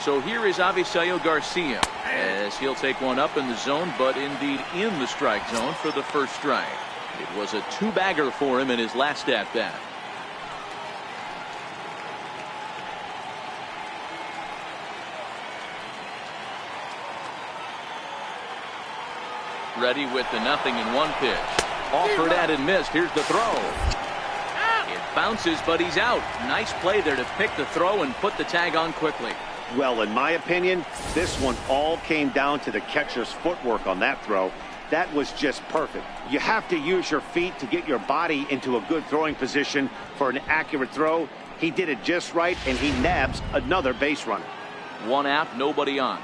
So here is Avisaíl Garcia as he'll take one up in the zone, but indeed in the strike zone for the first strike. It was a 2-bagger for him in his last at-bat. Ready with the 0-1 pitch. Offered at and missed. Here's the throw. It bounces, but he's out. Nice play there to pick the throw and put the tag on quickly. Well, in my opinion, this one all came down to the catcher's footwork on that throw. That was just perfect. You have to use your feet to get your body into a good throwing position for an accurate throw. He did it just right, and he nabs another base runner. One out, nobody on.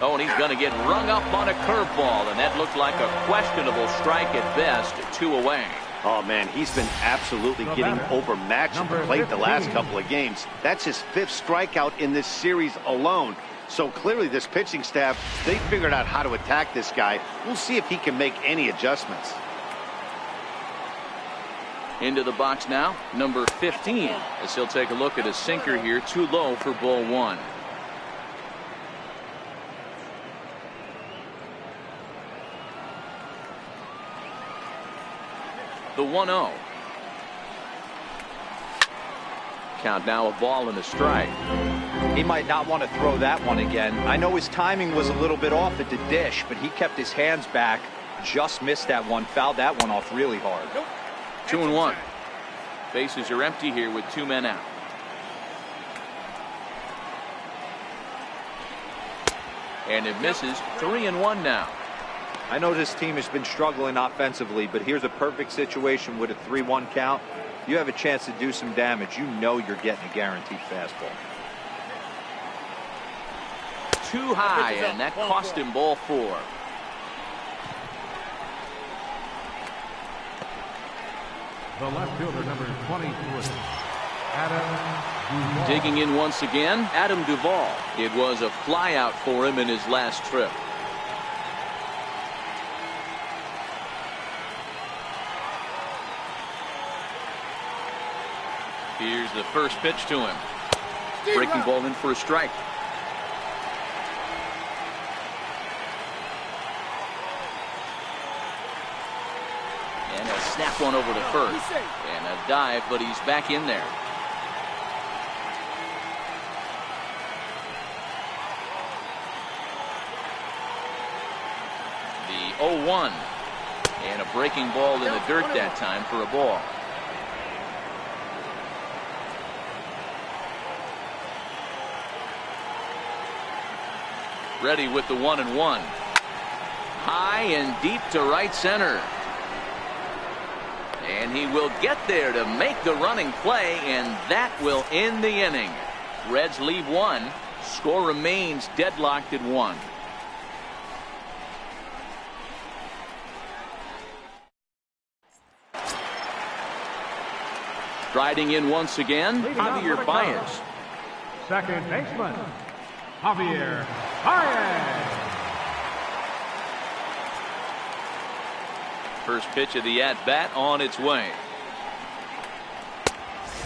Oh, and he's going to get rung up on a curveball, and that looked like a questionable strike at best. 2 away. Oh, man, he's been absolutely getting overmatched at the plate the last couple of games. That's his 5th strikeout in this series alone. So clearly this pitching staff, they figured out how to attack this guy. We'll see if he can make any adjustments. Into the box now, number 15, as he'll take a look at a sinker here, too low for ball 1. The 1-0. Count now, a ball and a strike. He might not want to throw that one again. I know his timing was a little bit off at the dish, but he kept his hands back, just missed that one, fouled that one off really hard. 2-1. Bases are empty here with 2 men out. And it misses. 3-1 now. I know this team has been struggling offensively, but here's a perfect situation with a 3-1 count. You have a chance to do some damage. You know you're getting a guaranteed fastball. Too high, and that cost him ball 4. The left fielder, number 23, Adam Duvall. Digging in once again, Adam Duvall. It was a flyout for him in his last trip. Here's the first pitch to him. Breaking ball in for a strike. And a snap one over to first. And a dive, but he's back in there. The 0-1. And a breaking ball in the dirt that time for a ball. Ready with the 1-1. High and deep to right center. And he will get there to make the running play, and that will end the inning. Reds leave 1. Score remains deadlocked at 1. Striding in once again, Javier Baez. Second baseman, Javier Baez. First pitch of the at-bat on its way.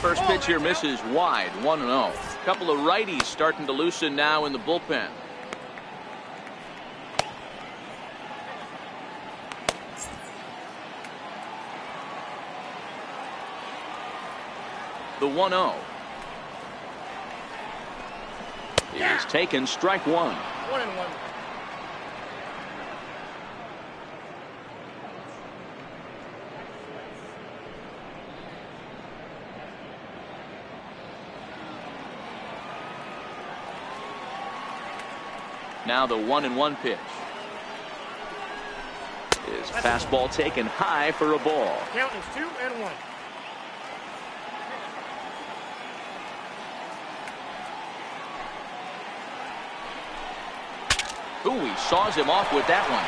First pitch here misses wide, 1-0. Couple of righties starting to loosen now in the bullpen. The 1-0 is taken, strike 1. 1-1. Now the 1-1 pitch. His fastball taken high for a ball. Count is 2-1. Ooh, he saws him off with that one.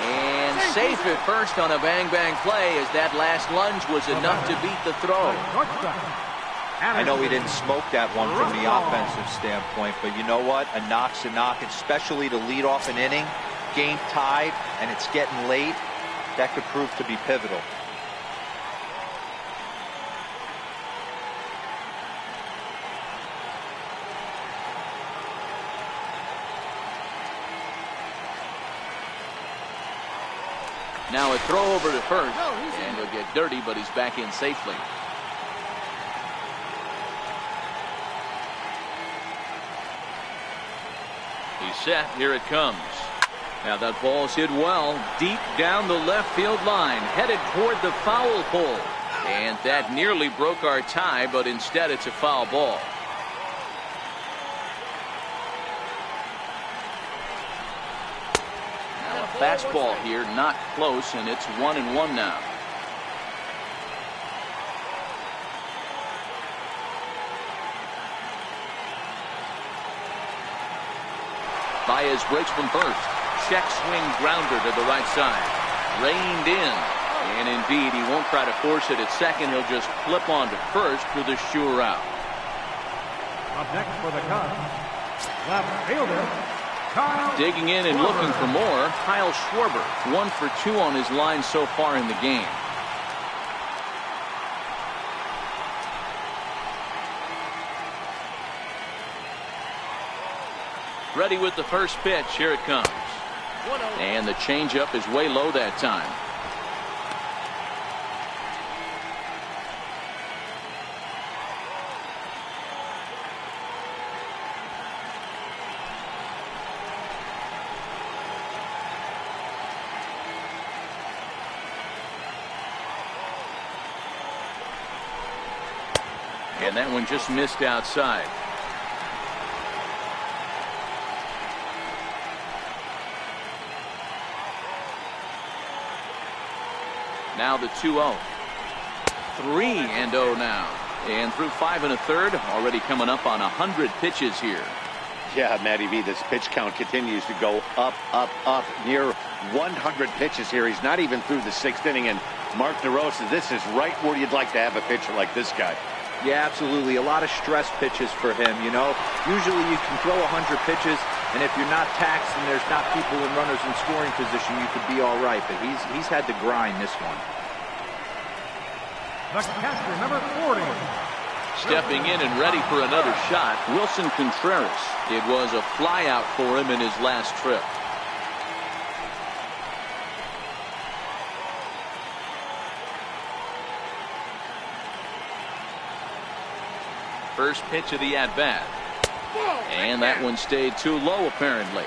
And safe at first on a bang-bang play, as that last lunge was enough to beat the throw. I know he didn't smoke that one from the offensive standpoint, but you know what? A knock's a knock, especially to lead off an inning, game tied, and it's getting late. That could prove to be pivotal. Now a throw over to first, and he'll get dirty, but he's back in safely. He's set. Here it comes. Now that ball's hit well, deep down the left field line, headed toward the foul pole. And that nearly broke our tie, but instead it's a foul ball. Fastball here, not close, and it's 1-1 now. Baez breaks from first. Check swing grounder to the right side. Reined in. And indeed, he won't try to force it at second. He'll just flip on to first for the sure out. Up next for the Cubs, left fielder, Kyle. Digging in and looking for more, Kyle Schwarber. 1 for 2 on his line so far in the game. Ready with the first pitch. Here it comes. And the changeup is way low that time. And that one just missed outside. Now the 2-0. 3-0 now. And through 5 1/3, already coming up on 100 pitches here. Yeah, Matty V, this pitch count continues to go up, up, up. Near 100 pitches here. He's not even through the 6th inning. And Mark DeRosa, this is right where you'd like to have a pitcher like this guy. Yeah, absolutely. A lot of stress pitches for him, you know. Usually you can throw 100 pitches, and if you're not taxed and there's not people and runners in scoring position, you could be all right. But he's had to grind this one. The catcher, number 40. Stepping in and ready for another shot, Wilson Contreras. It was a fly out for him in his last trip. First pitch of the at-bat. And that one stayed too low, apparently.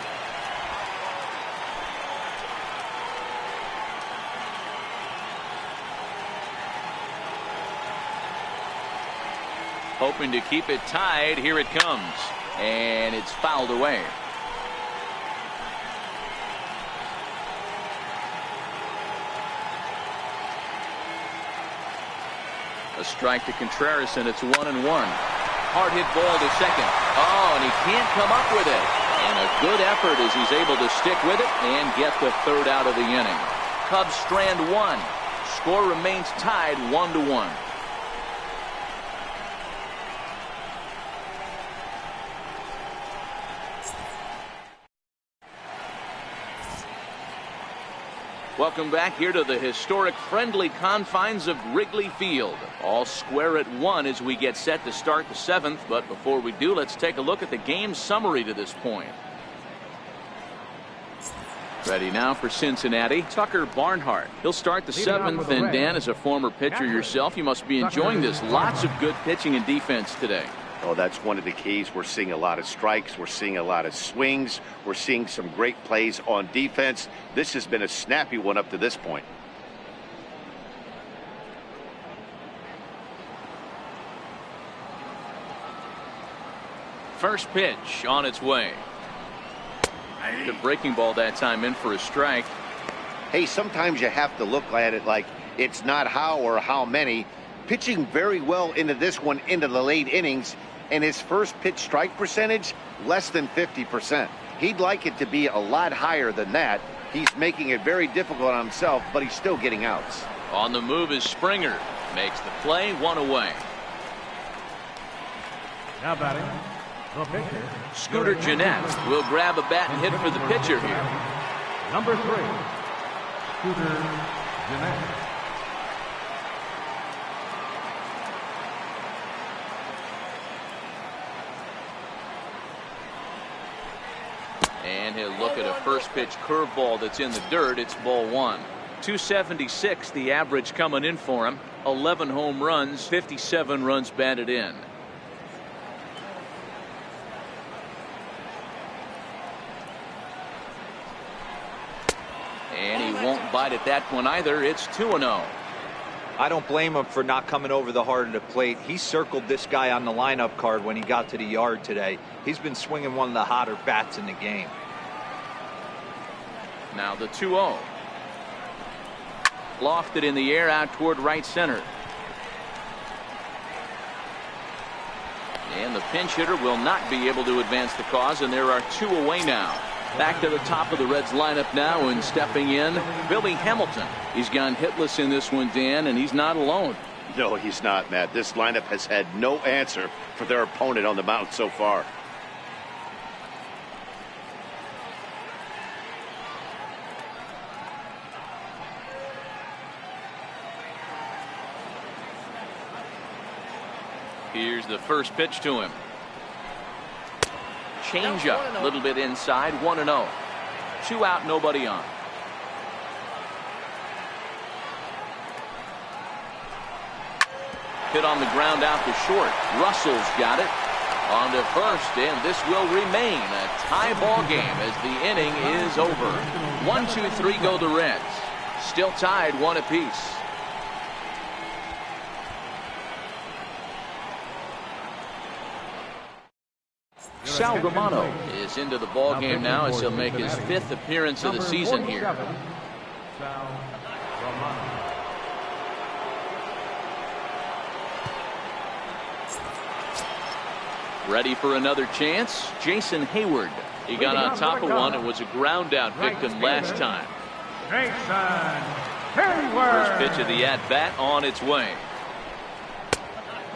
Hoping to keep it tied. Here it comes. And it's fouled away. A strike to Contreras, and it's 1-1. Hard hit ball to second. Oh, and he can't come up with it. And a good effort as he's able to stick with it and get the 3rd out of the inning. Cubs strand 1. Score remains tied 1-1. Welcome back here to the historic friendly confines of Wrigley Field. All square at 1 as we get set to start the 7th. But before we do, let's take a look at the game summary to this point. Ready now for Cincinnati, Tucker Barnhart. He'll start the 7th, and Dan, as a former pitcher yourself, you must be enjoying this. Lots of good pitching and defense today. Oh, that's one of the keys. We're seeing a lot of strikes. We're seeing a lot of swings. We're seeing some great plays on defense. This has been a snappy one up to this point. First pitch on its way. The breaking ball that time in for a strike. Hey, sometimes you have to look at it like it's not how or how many. Pitching very well into this one, into the late innings, and his first pitch strike percentage less than 50%. He'd like it to be a lot higher than that. He's making it very difficult on himself, but he's still getting outs. On the move is Springer. Makes the play, 1 away. Now batting, the pitcher, Scooter Gennett will grab a bat and hit for the pitcher here. number 3, Scooter Gennett. And he'll look at a first pitch curveball that's in the dirt. It's ball 1. 276 the average coming in for him. 11 home runs, 57 runs batted in. And he won't bite at that one either. It's 2-0. I don't blame him for not coming over the heart of the plate. He circled this guy on the lineup card when he got to the yard today. He's been swinging one of the hotter bats in the game. Now the 2-0. Lofted in the air out toward right center. And the pinch hitter will not be able to advance the cause, and there are 2 away now. Back to the top of the Reds lineup now, and stepping in, Billy Hamilton. He's gone hitless in this one, Dan, and he's not alone. No, he's not, Matt. This lineup has had no answer for their opponent on the mound so far. Here's the first pitch to him. Changeup, a little bit inside, 1-0. 2 out, nobody on. Hit on the ground out to short. Russell's got it. On to first, and this will remain a tie ball game as the inning is over. 1, 2, 3 go the Reds. Still tied 1 apiece. Sal Romano is into the ball game now as he'll make his 5th appearance of the season here. Ready for another chance. Jason Hayward. He got on top of one and was a ground out victim last time. First pitch of the at bat on its way.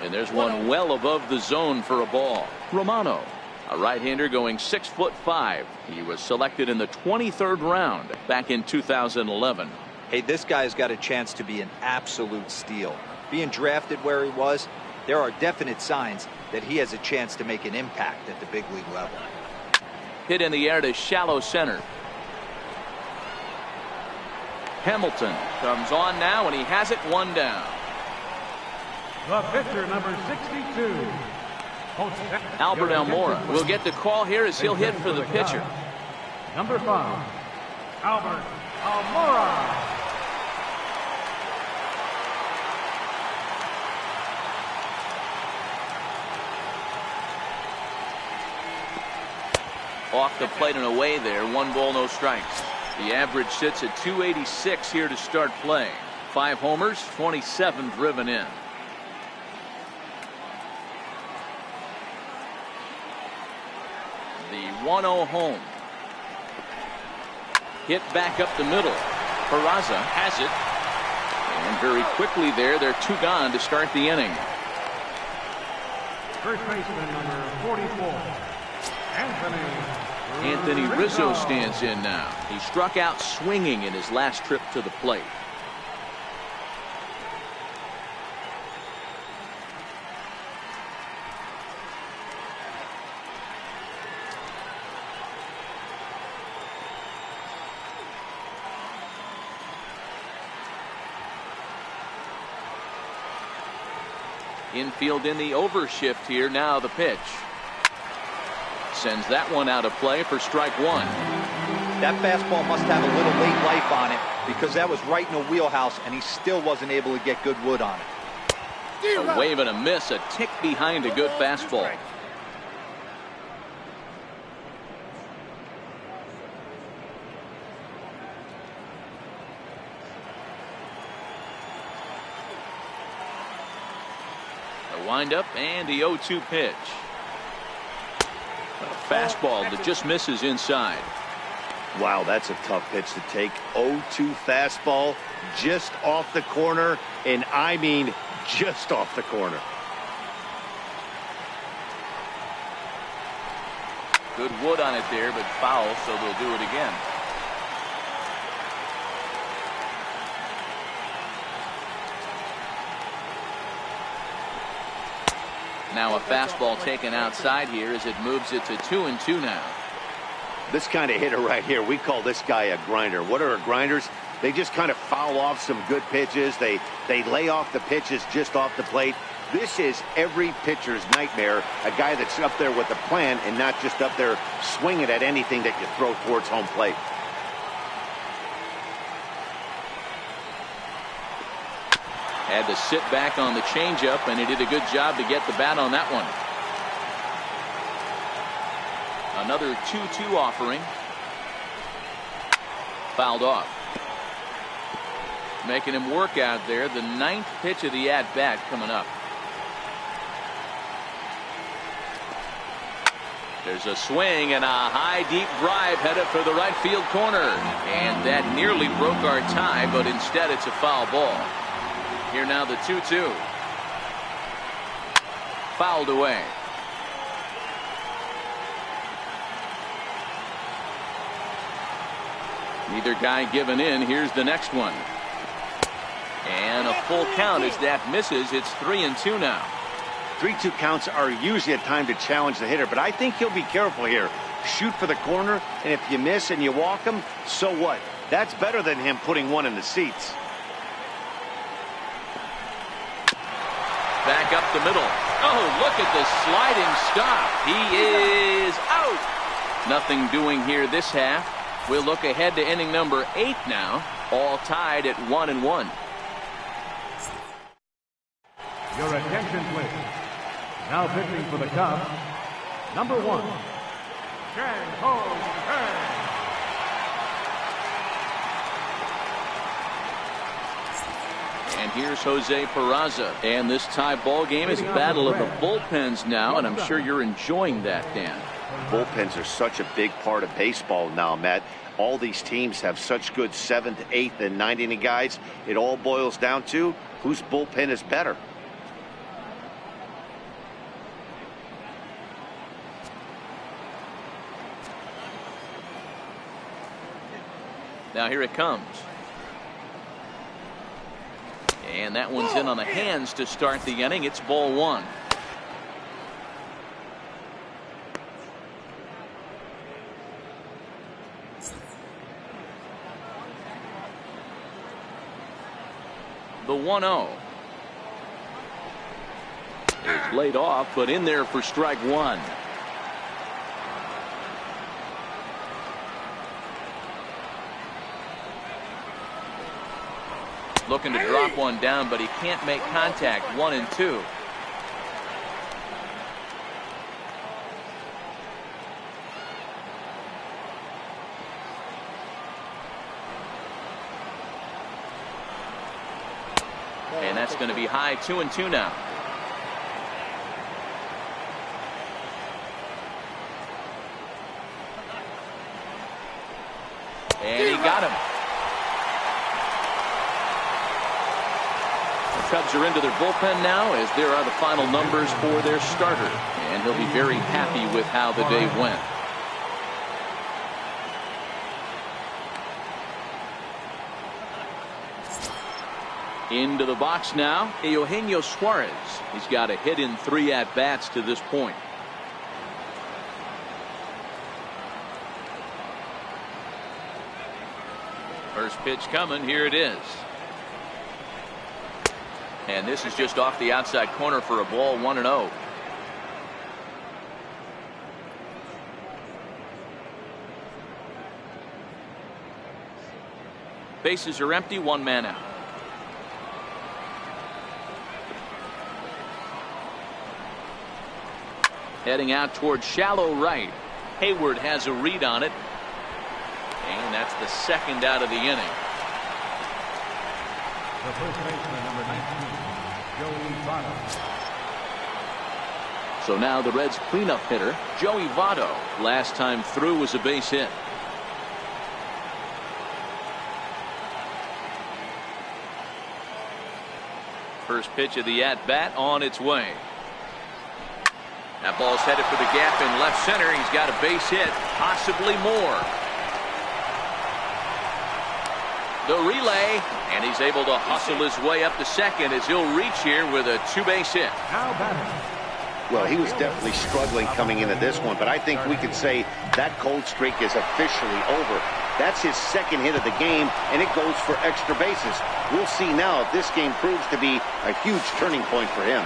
And there's one well above the zone for a ball. Romano, a right-hander going 6'5". He was selected in the 23rd round back in 2011. Hey, this guy's got a chance to be an absolute steal. Being drafted where he was, there are definite signs that he has a chance to make an impact at the big league level. Hit in the air to shallow center. Hamilton comes on now, and he has it 1 down. The pitcher, number 62. Albert Almora will get the call here as he'll hit for the pitcher. Number 5, Albert Almora. Off the plate and away there. 1 ball, no strikes. The average sits at 286 here to start play. 5 homers, 27 driven in. The 1-0 home. Hit back up the middle. Peraza has it. And very quickly they're 2 gone to start the inning. First baseman, number 44. Anthony Rizzo stands in now. He struck out swinging in his last trip to the plate. Infield in the overshift here. Now the pitch. Sends that one out of play for strike 1. That fastball must have a little late life on it because that was right in the wheelhouse and he still wasn't able to get good wood on it. A wave and a miss, a tick behind a good fastball. The windup and the 0-2 pitch. A fastball that just misses inside. Wow, that's a tough pitch to take. 0-2 fastball just off the corner, and I mean just off the corner. Good wood on it there, but foul, so they'll do it again. Now a fastball taken outside here as it moves it to 2-2 now. This kind of hitter right here, we call this guy a grinder. What are grinders? They just kind of foul off some good pitches. They lay off the pitches just off the plate. This is every pitcher's nightmare, a guy that's up there with a plan and not just up there swinging at anything that you throw towards home plate. Had to sit back on the changeup, and he did a good job to get the bat on that one. Another 2-2 offering. Fouled off. Making him work out there. The 9th pitch of the at-bat coming up. There's a swing and a high deep drive headed for the right field corner. And that nearly broke our tie, but instead it's a foul ball. Here now the 2-2. Fouled away. Neither guy giving in. Here's the next one. And a full count as that misses. It's 3-2 now. 3-2 counts are usually a time to challenge the hitter, but I think he'll be careful here. Shoot for the corner, and if you miss and you walk him, so what? That's better than him putting one in the seats. Back up the middle. Oh, look at the sliding stop. He is out. Nothing doing here this half. We'll look ahead to inning number 8 now. All tied at 1-1. Your attention, please. Now pitching for the Cubs, number 1, Ho And here's Jose Peraza. And this tie ball game is a battle of the bullpens now, and I'm sure you're enjoying that, Dan. Bullpens are such a big part of baseball now, Matt. All these teams have such good 7th, 8th, and 9th inning guys. It all boils down to whose bullpen is better. Now here it comes. And that one's in on the hands to start the inning. It's ball 1. The 1-0 is laid off, but in there for strike 1. Looking to drop one down, but he can't make contact. 1-2. And that's going to be high. 2-2 now. And he got him. Cubs are into their bullpen now as there are the final numbers for their starter, and he'll be very happy with how the day went. Into the box now, Eugenio Suarez. He's got a hit in 3 at-bats to this point. First pitch coming. Here it is. And this is just off the outside corner for a ball. 1-0. Bases are empty. 1 man out. Heading out towards shallow right. Hayward has a read on it. And that's the second out of the inning. The first baseman, number 19, Joey Votto. So now the Reds cleanup hitter, Joey Votto. Last time through was a base hit. First pitch of the at-bat on its way. That ball's headed for the gap in left center. He's got a base hit, possibly more. The relay, and he's able to hustle his way up to second as he'll reach here with a 2-base hit. Now batting. Well, he was definitely struggling coming into this one, but I think we could say that cold streak is officially over. That's his second hit of the game, and it goes for extra bases. We'll see now if this game proves to be a huge turning point for him.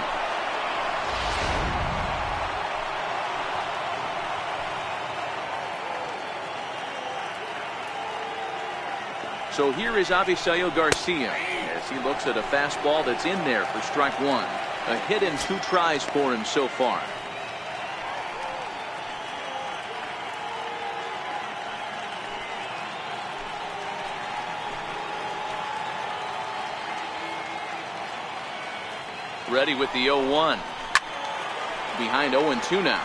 So here is Avisaíl Garcia as he looks at a fastball that's in there for strike 1. A hit in 2 tries for him so far. Ready with the 0-1. Behind 0-2 now.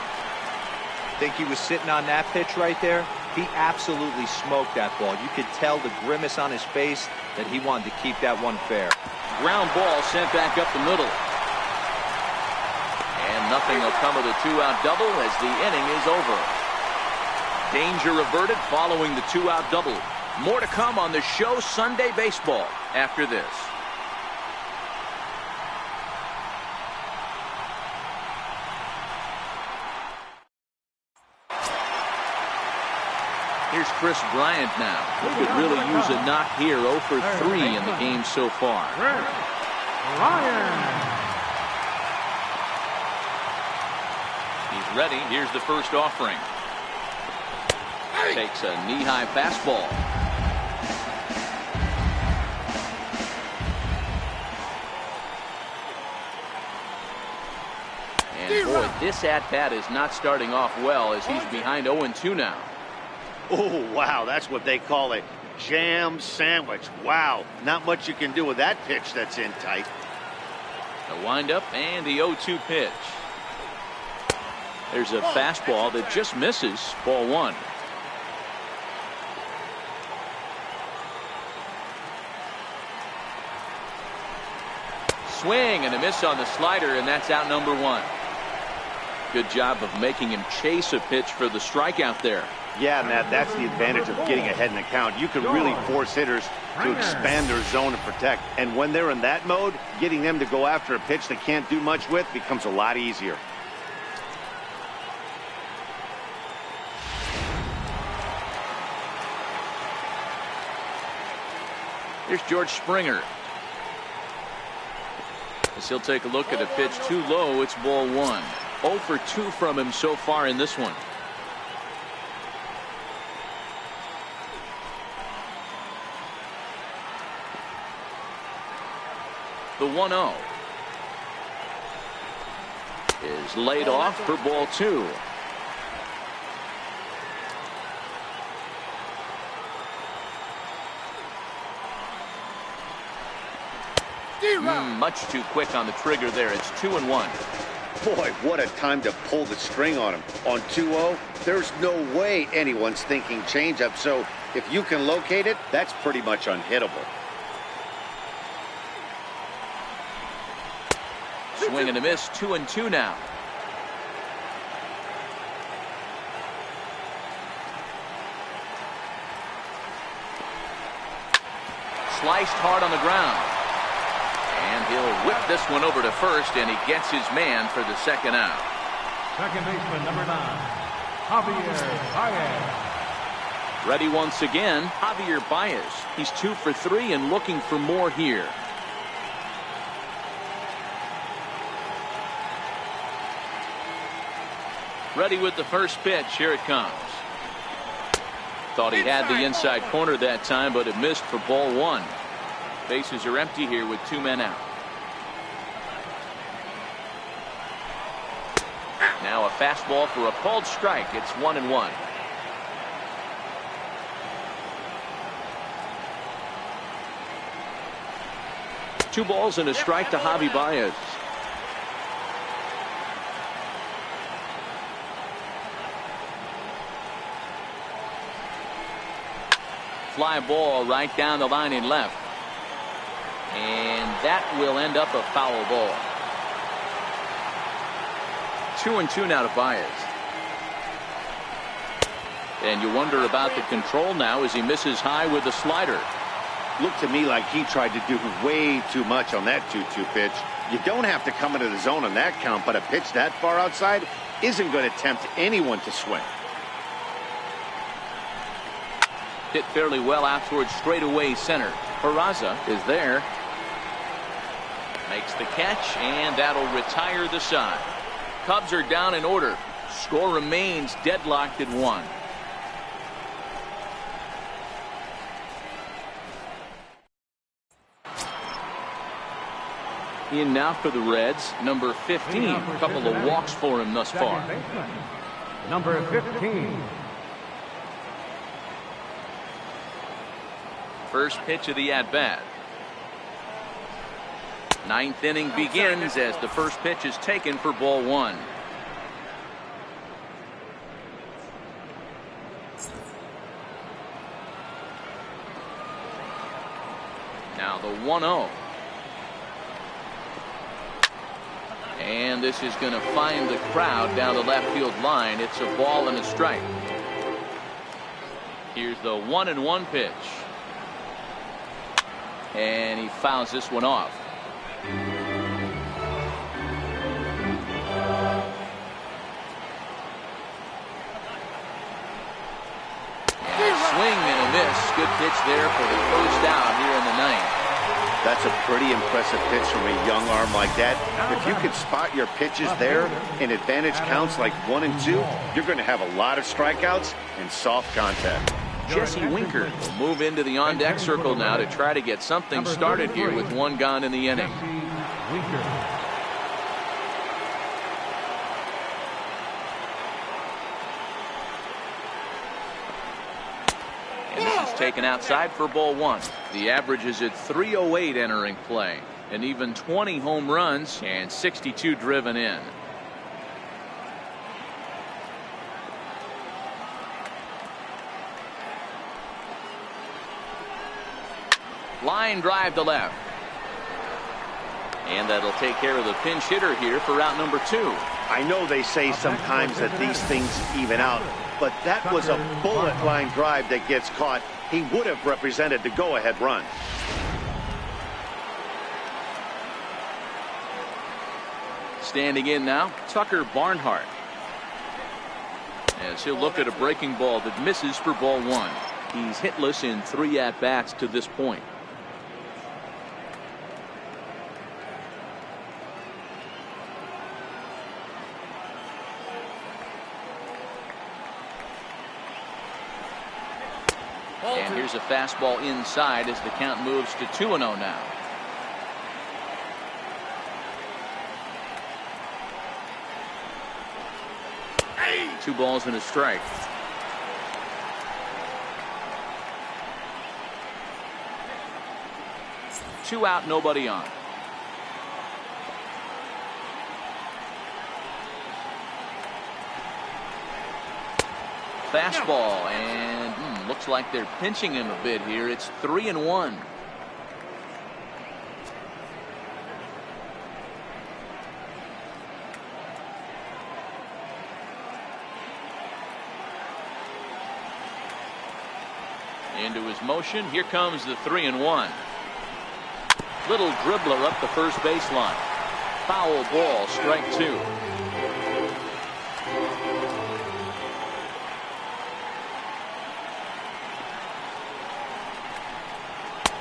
Think he was sitting on that pitch right there? He absolutely smoked that ball. You could tell the grimace on his face that he wanted to keep that one fair. Ground ball sent back up the middle. And nothing will come of the two-out double as the inning is over. Danger averted following the two-out double. More to come on the show Sunday Baseball after this. Here's Chris Bryant now. He could really use a knock here. 0 for 3 in the game so far. He's ready. Here's the first offering. Takes a knee-high fastball. And boy, this at-bat is not starting off well as he's behind 0-2 now. Oh, wow, that's what they call a jam sandwich. Wow, not much you can do with that pitch that's in tight. The windup and the 0-2 pitch. There's a fastball that just misses. Ball 1. Swing and a miss on the slider, and that's out number 1. Good job of making him chase a pitch for the strikeout there. Yeah, Matt, that's the advantage of getting ahead in the count. You can really force hitters to expand their zone and protect. And when they're in that mode, getting them to go after a pitch they can't do much with becomes a lot easier. Here's George Springer. As he'll take a look at a pitch too low, it's ball 1. 0 for 2 from him so far in this one. The 1-0 is laid off for ball 2. Much too quick on the trigger there. It's 2-1. Boy, what a time to pull the string on him. On 2-0, there's no way anyone's thinking changeup. So if you can locate it, that's pretty much unhittable. Swing and a miss. 2-2 now. Sliced hard on the ground. And he'll whip this one over to first, and he gets his man for the second out. Second baseman, number 9, Javier Baez. Ready once again, Javier Baez. He's 2 for 3 and looking for more here. Ready with the first pitch. Here it comes. Thought he had the inside corner that time, but it missed for ball 1. Bases are empty here with 2 men out. Now a fastball for a called strike. It's 1-1. Two balls and a strike to Javi Baez. Fly ball right down the line in left. And that will end up a foul ball. 2-2 now to Baez. And you wonder about the control now as he misses high with the slider. Looked to me like he tried to do way too much on that 2-2 pitch. You don't have to come into the zone on that count, but a pitch that far outside isn't going to tempt anyone to swing. Hit fairly well out towards straightaway center. Peraza is there. Makes the catch, and that'll retire the side. Cubs are down in order. Score remains deadlocked at 1. In now for the Reds, number 15. A couple of walks for him thus far. Number 15. First pitch of the at-bat. Ninth inning begins as the first pitch is taken for ball 1. 1-0. And this is going to find the crowd down the left field line. It's a ball and a strike. Here's the 1-1 pitch. And he fouls this one off. Swing and a miss. Good pitch there for the first out here in the ninth. That's a pretty impressive pitch from a young arm like that. If you can spot your pitches there in advantage counts like 1 and 2, you're going to have a lot of strikeouts and soft contact. Jesse Winker will move into the on-deck circle now to try to get something started here with 1 gone in the inning. And this is taken outside for ball 1. The average is at 308 entering play. And even 20 home runs and 62 driven in. Line drive to left. And that'll take care of the pinch hitter here for out number 2. I know they say sometimes that these things even out, but that was a bullet line drive that gets caught. He would have represented the go-ahead run. Standing in now, Tucker Barnhart. As he'll look at a breaking ball that misses for ball 1. He's hitless in 3 at-bats to this point. And here's a fastball inside as the count moves to 2-0 now. Two balls and a strike. Two out, nobody on. Fastball, and looks like they're pinching him a bit here. It's 3-1. Into his motion. Here comes the 3-1. Little dribbler up the first baseline. Foul ball, strike 2.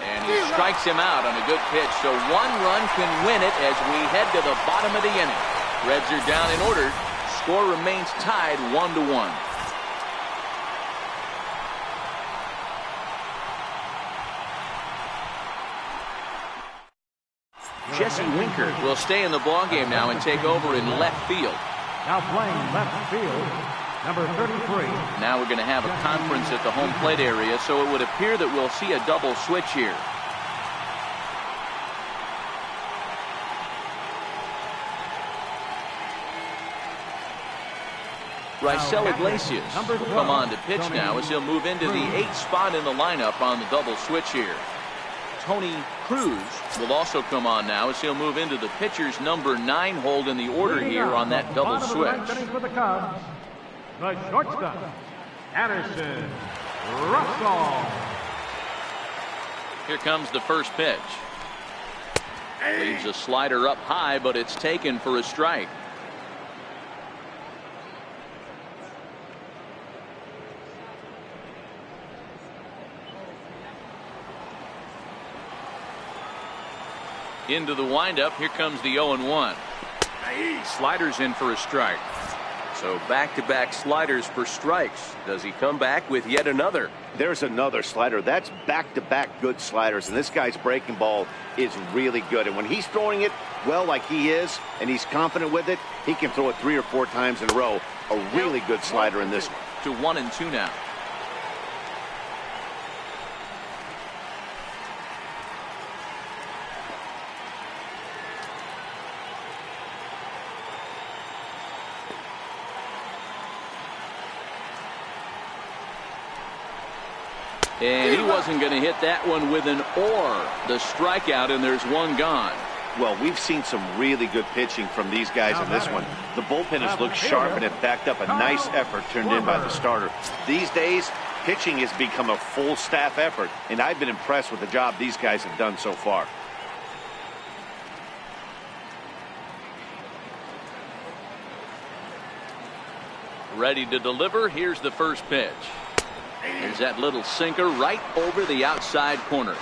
And he strikes him out on a good pitch. So 1 run can win it as we head to the bottom of the inning. Reds are down in order. Score remains tied 1-1. Jesse Winker will stay in the ballgame now and take over in left field. Now playing left field, number 33. Now we're going to have a conference at the home plate area, so it would appear that we'll see a double switch here. Raisel Iglesias will come on to pitch now as he'll move into the 8th spot in the lineup on the double switch here. Tony Cruz will also come on now as he'll move into the pitcher's number 9 hold in the order here on that double switch. For the Cubs, the shortstop, Anderson Russell. Here comes the first pitch. Leaves a slider up high, but it's taken for a strike. Into the windup. Here comes the 0-1. Sliders in for a strike. So back-to-back sliders for strikes. Does he come back with yet another? There's another slider. That's back-to-back good sliders, and this guy's breaking ball is really good. And when he's throwing it well like he is, and he's confident with it, he can throw it 3 or 4 times in a row. A really good slider in this one. To 1-2 now. And he wasn't going to hit that one with an or. The strikeout, and there's one gone. Well, we've seen some really good pitching from these guys in this one. The bullpen has looked sharp and it backed up a nice effort turned in by the starter. These days, pitching has become a full staff effort, and I've been impressed with the job these guys have done so far. Ready to deliver. Here's the first pitch. There's that little sinker right over the outside corner.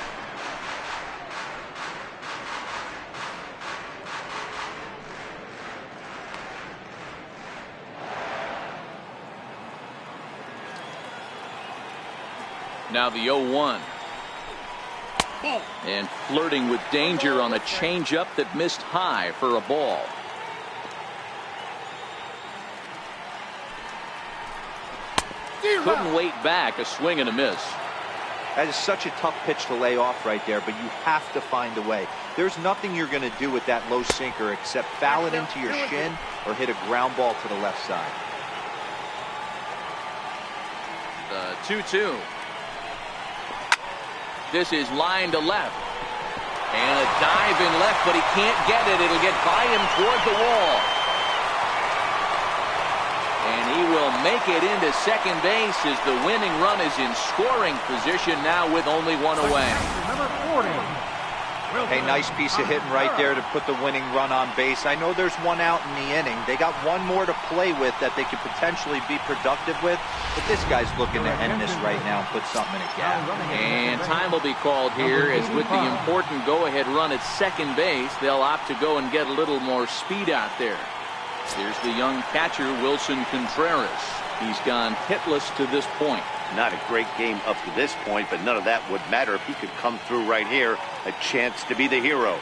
Now the 0-1. And flirting with danger on a changeup that missed high for a ball. Couldn't wait back. A swing and a miss. That is such a tough pitch to lay off right there, but you have to find a way. There's nothing you're going to do with that low sinker except foul it into your shin or hit a ground ball to the left side. The 2-2. This is line to left. And a dive in left, but he can't get it. It'll get by him toward the wall. And he will make it into second base as the winning run is in scoring position now with only one away. Number 40. A nice piece of hitting right there to put the winning run on base. I know there's one out in the inning. They got one more to play with that they could potentially be productive with. But this guy's looking to end this right now and put something in a gap. And time will be called here as with the important go-ahead run at second base, they'll opt to go and get a little more speed out there. Here's the young catcher, Wilson Contreras. He's gone hitless to this point. Not a great game up to this point, but none of that would matter if he could come through right here. A chance to be the hero.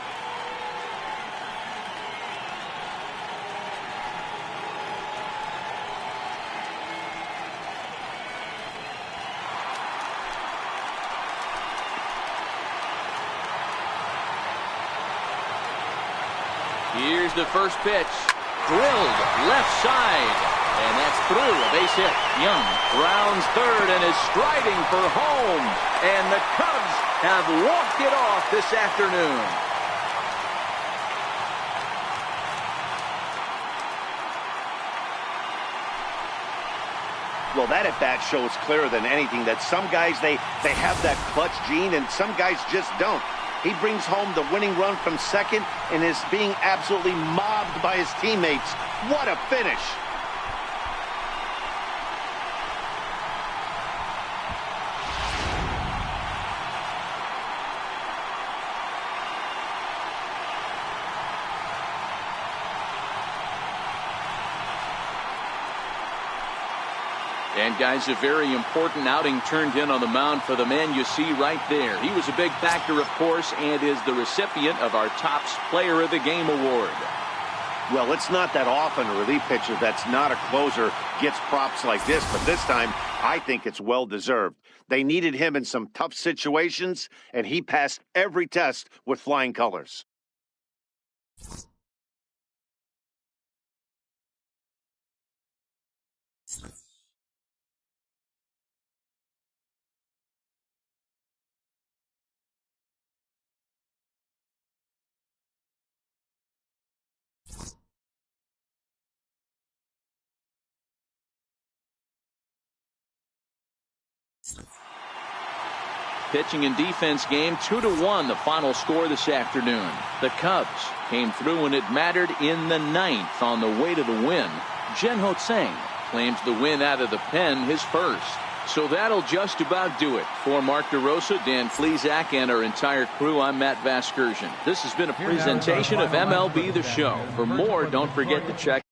Here's the first pitch. Drilled left side. And that's through. A base hit. Young rounds third and is striding for home. And the Cubs have walked it off this afternoon. Well, that at-bat shows clearer than anything that some guys, they have that clutch gene and some guys just don't. He brings home the winning run from second and is being absolutely mobbed by his teammates. What a finish. And guys, a very important outing turned in on the mound for the man you see right there. He was a big factor, of course, and is the recipient of our Topps Player of the Game award. Well, it's not that often a relief pitcher that's not a closer gets props like this, but this time I think it's well deserved. They needed him in some tough situations, and he passed every test with flying colors. Pitching and defense game 2-1, the final score this afternoon. The Cubs came through when it mattered in the ninth on the way to the win. Jen-Ho Tseng claims the win out of the pen, his first. So that'll just about do it. For Mark DeRosa, Dan Flezak, and our entire crew, I'm Matt Vasgersian. This has been a presentation of MLB The Show. For more, don't forget to check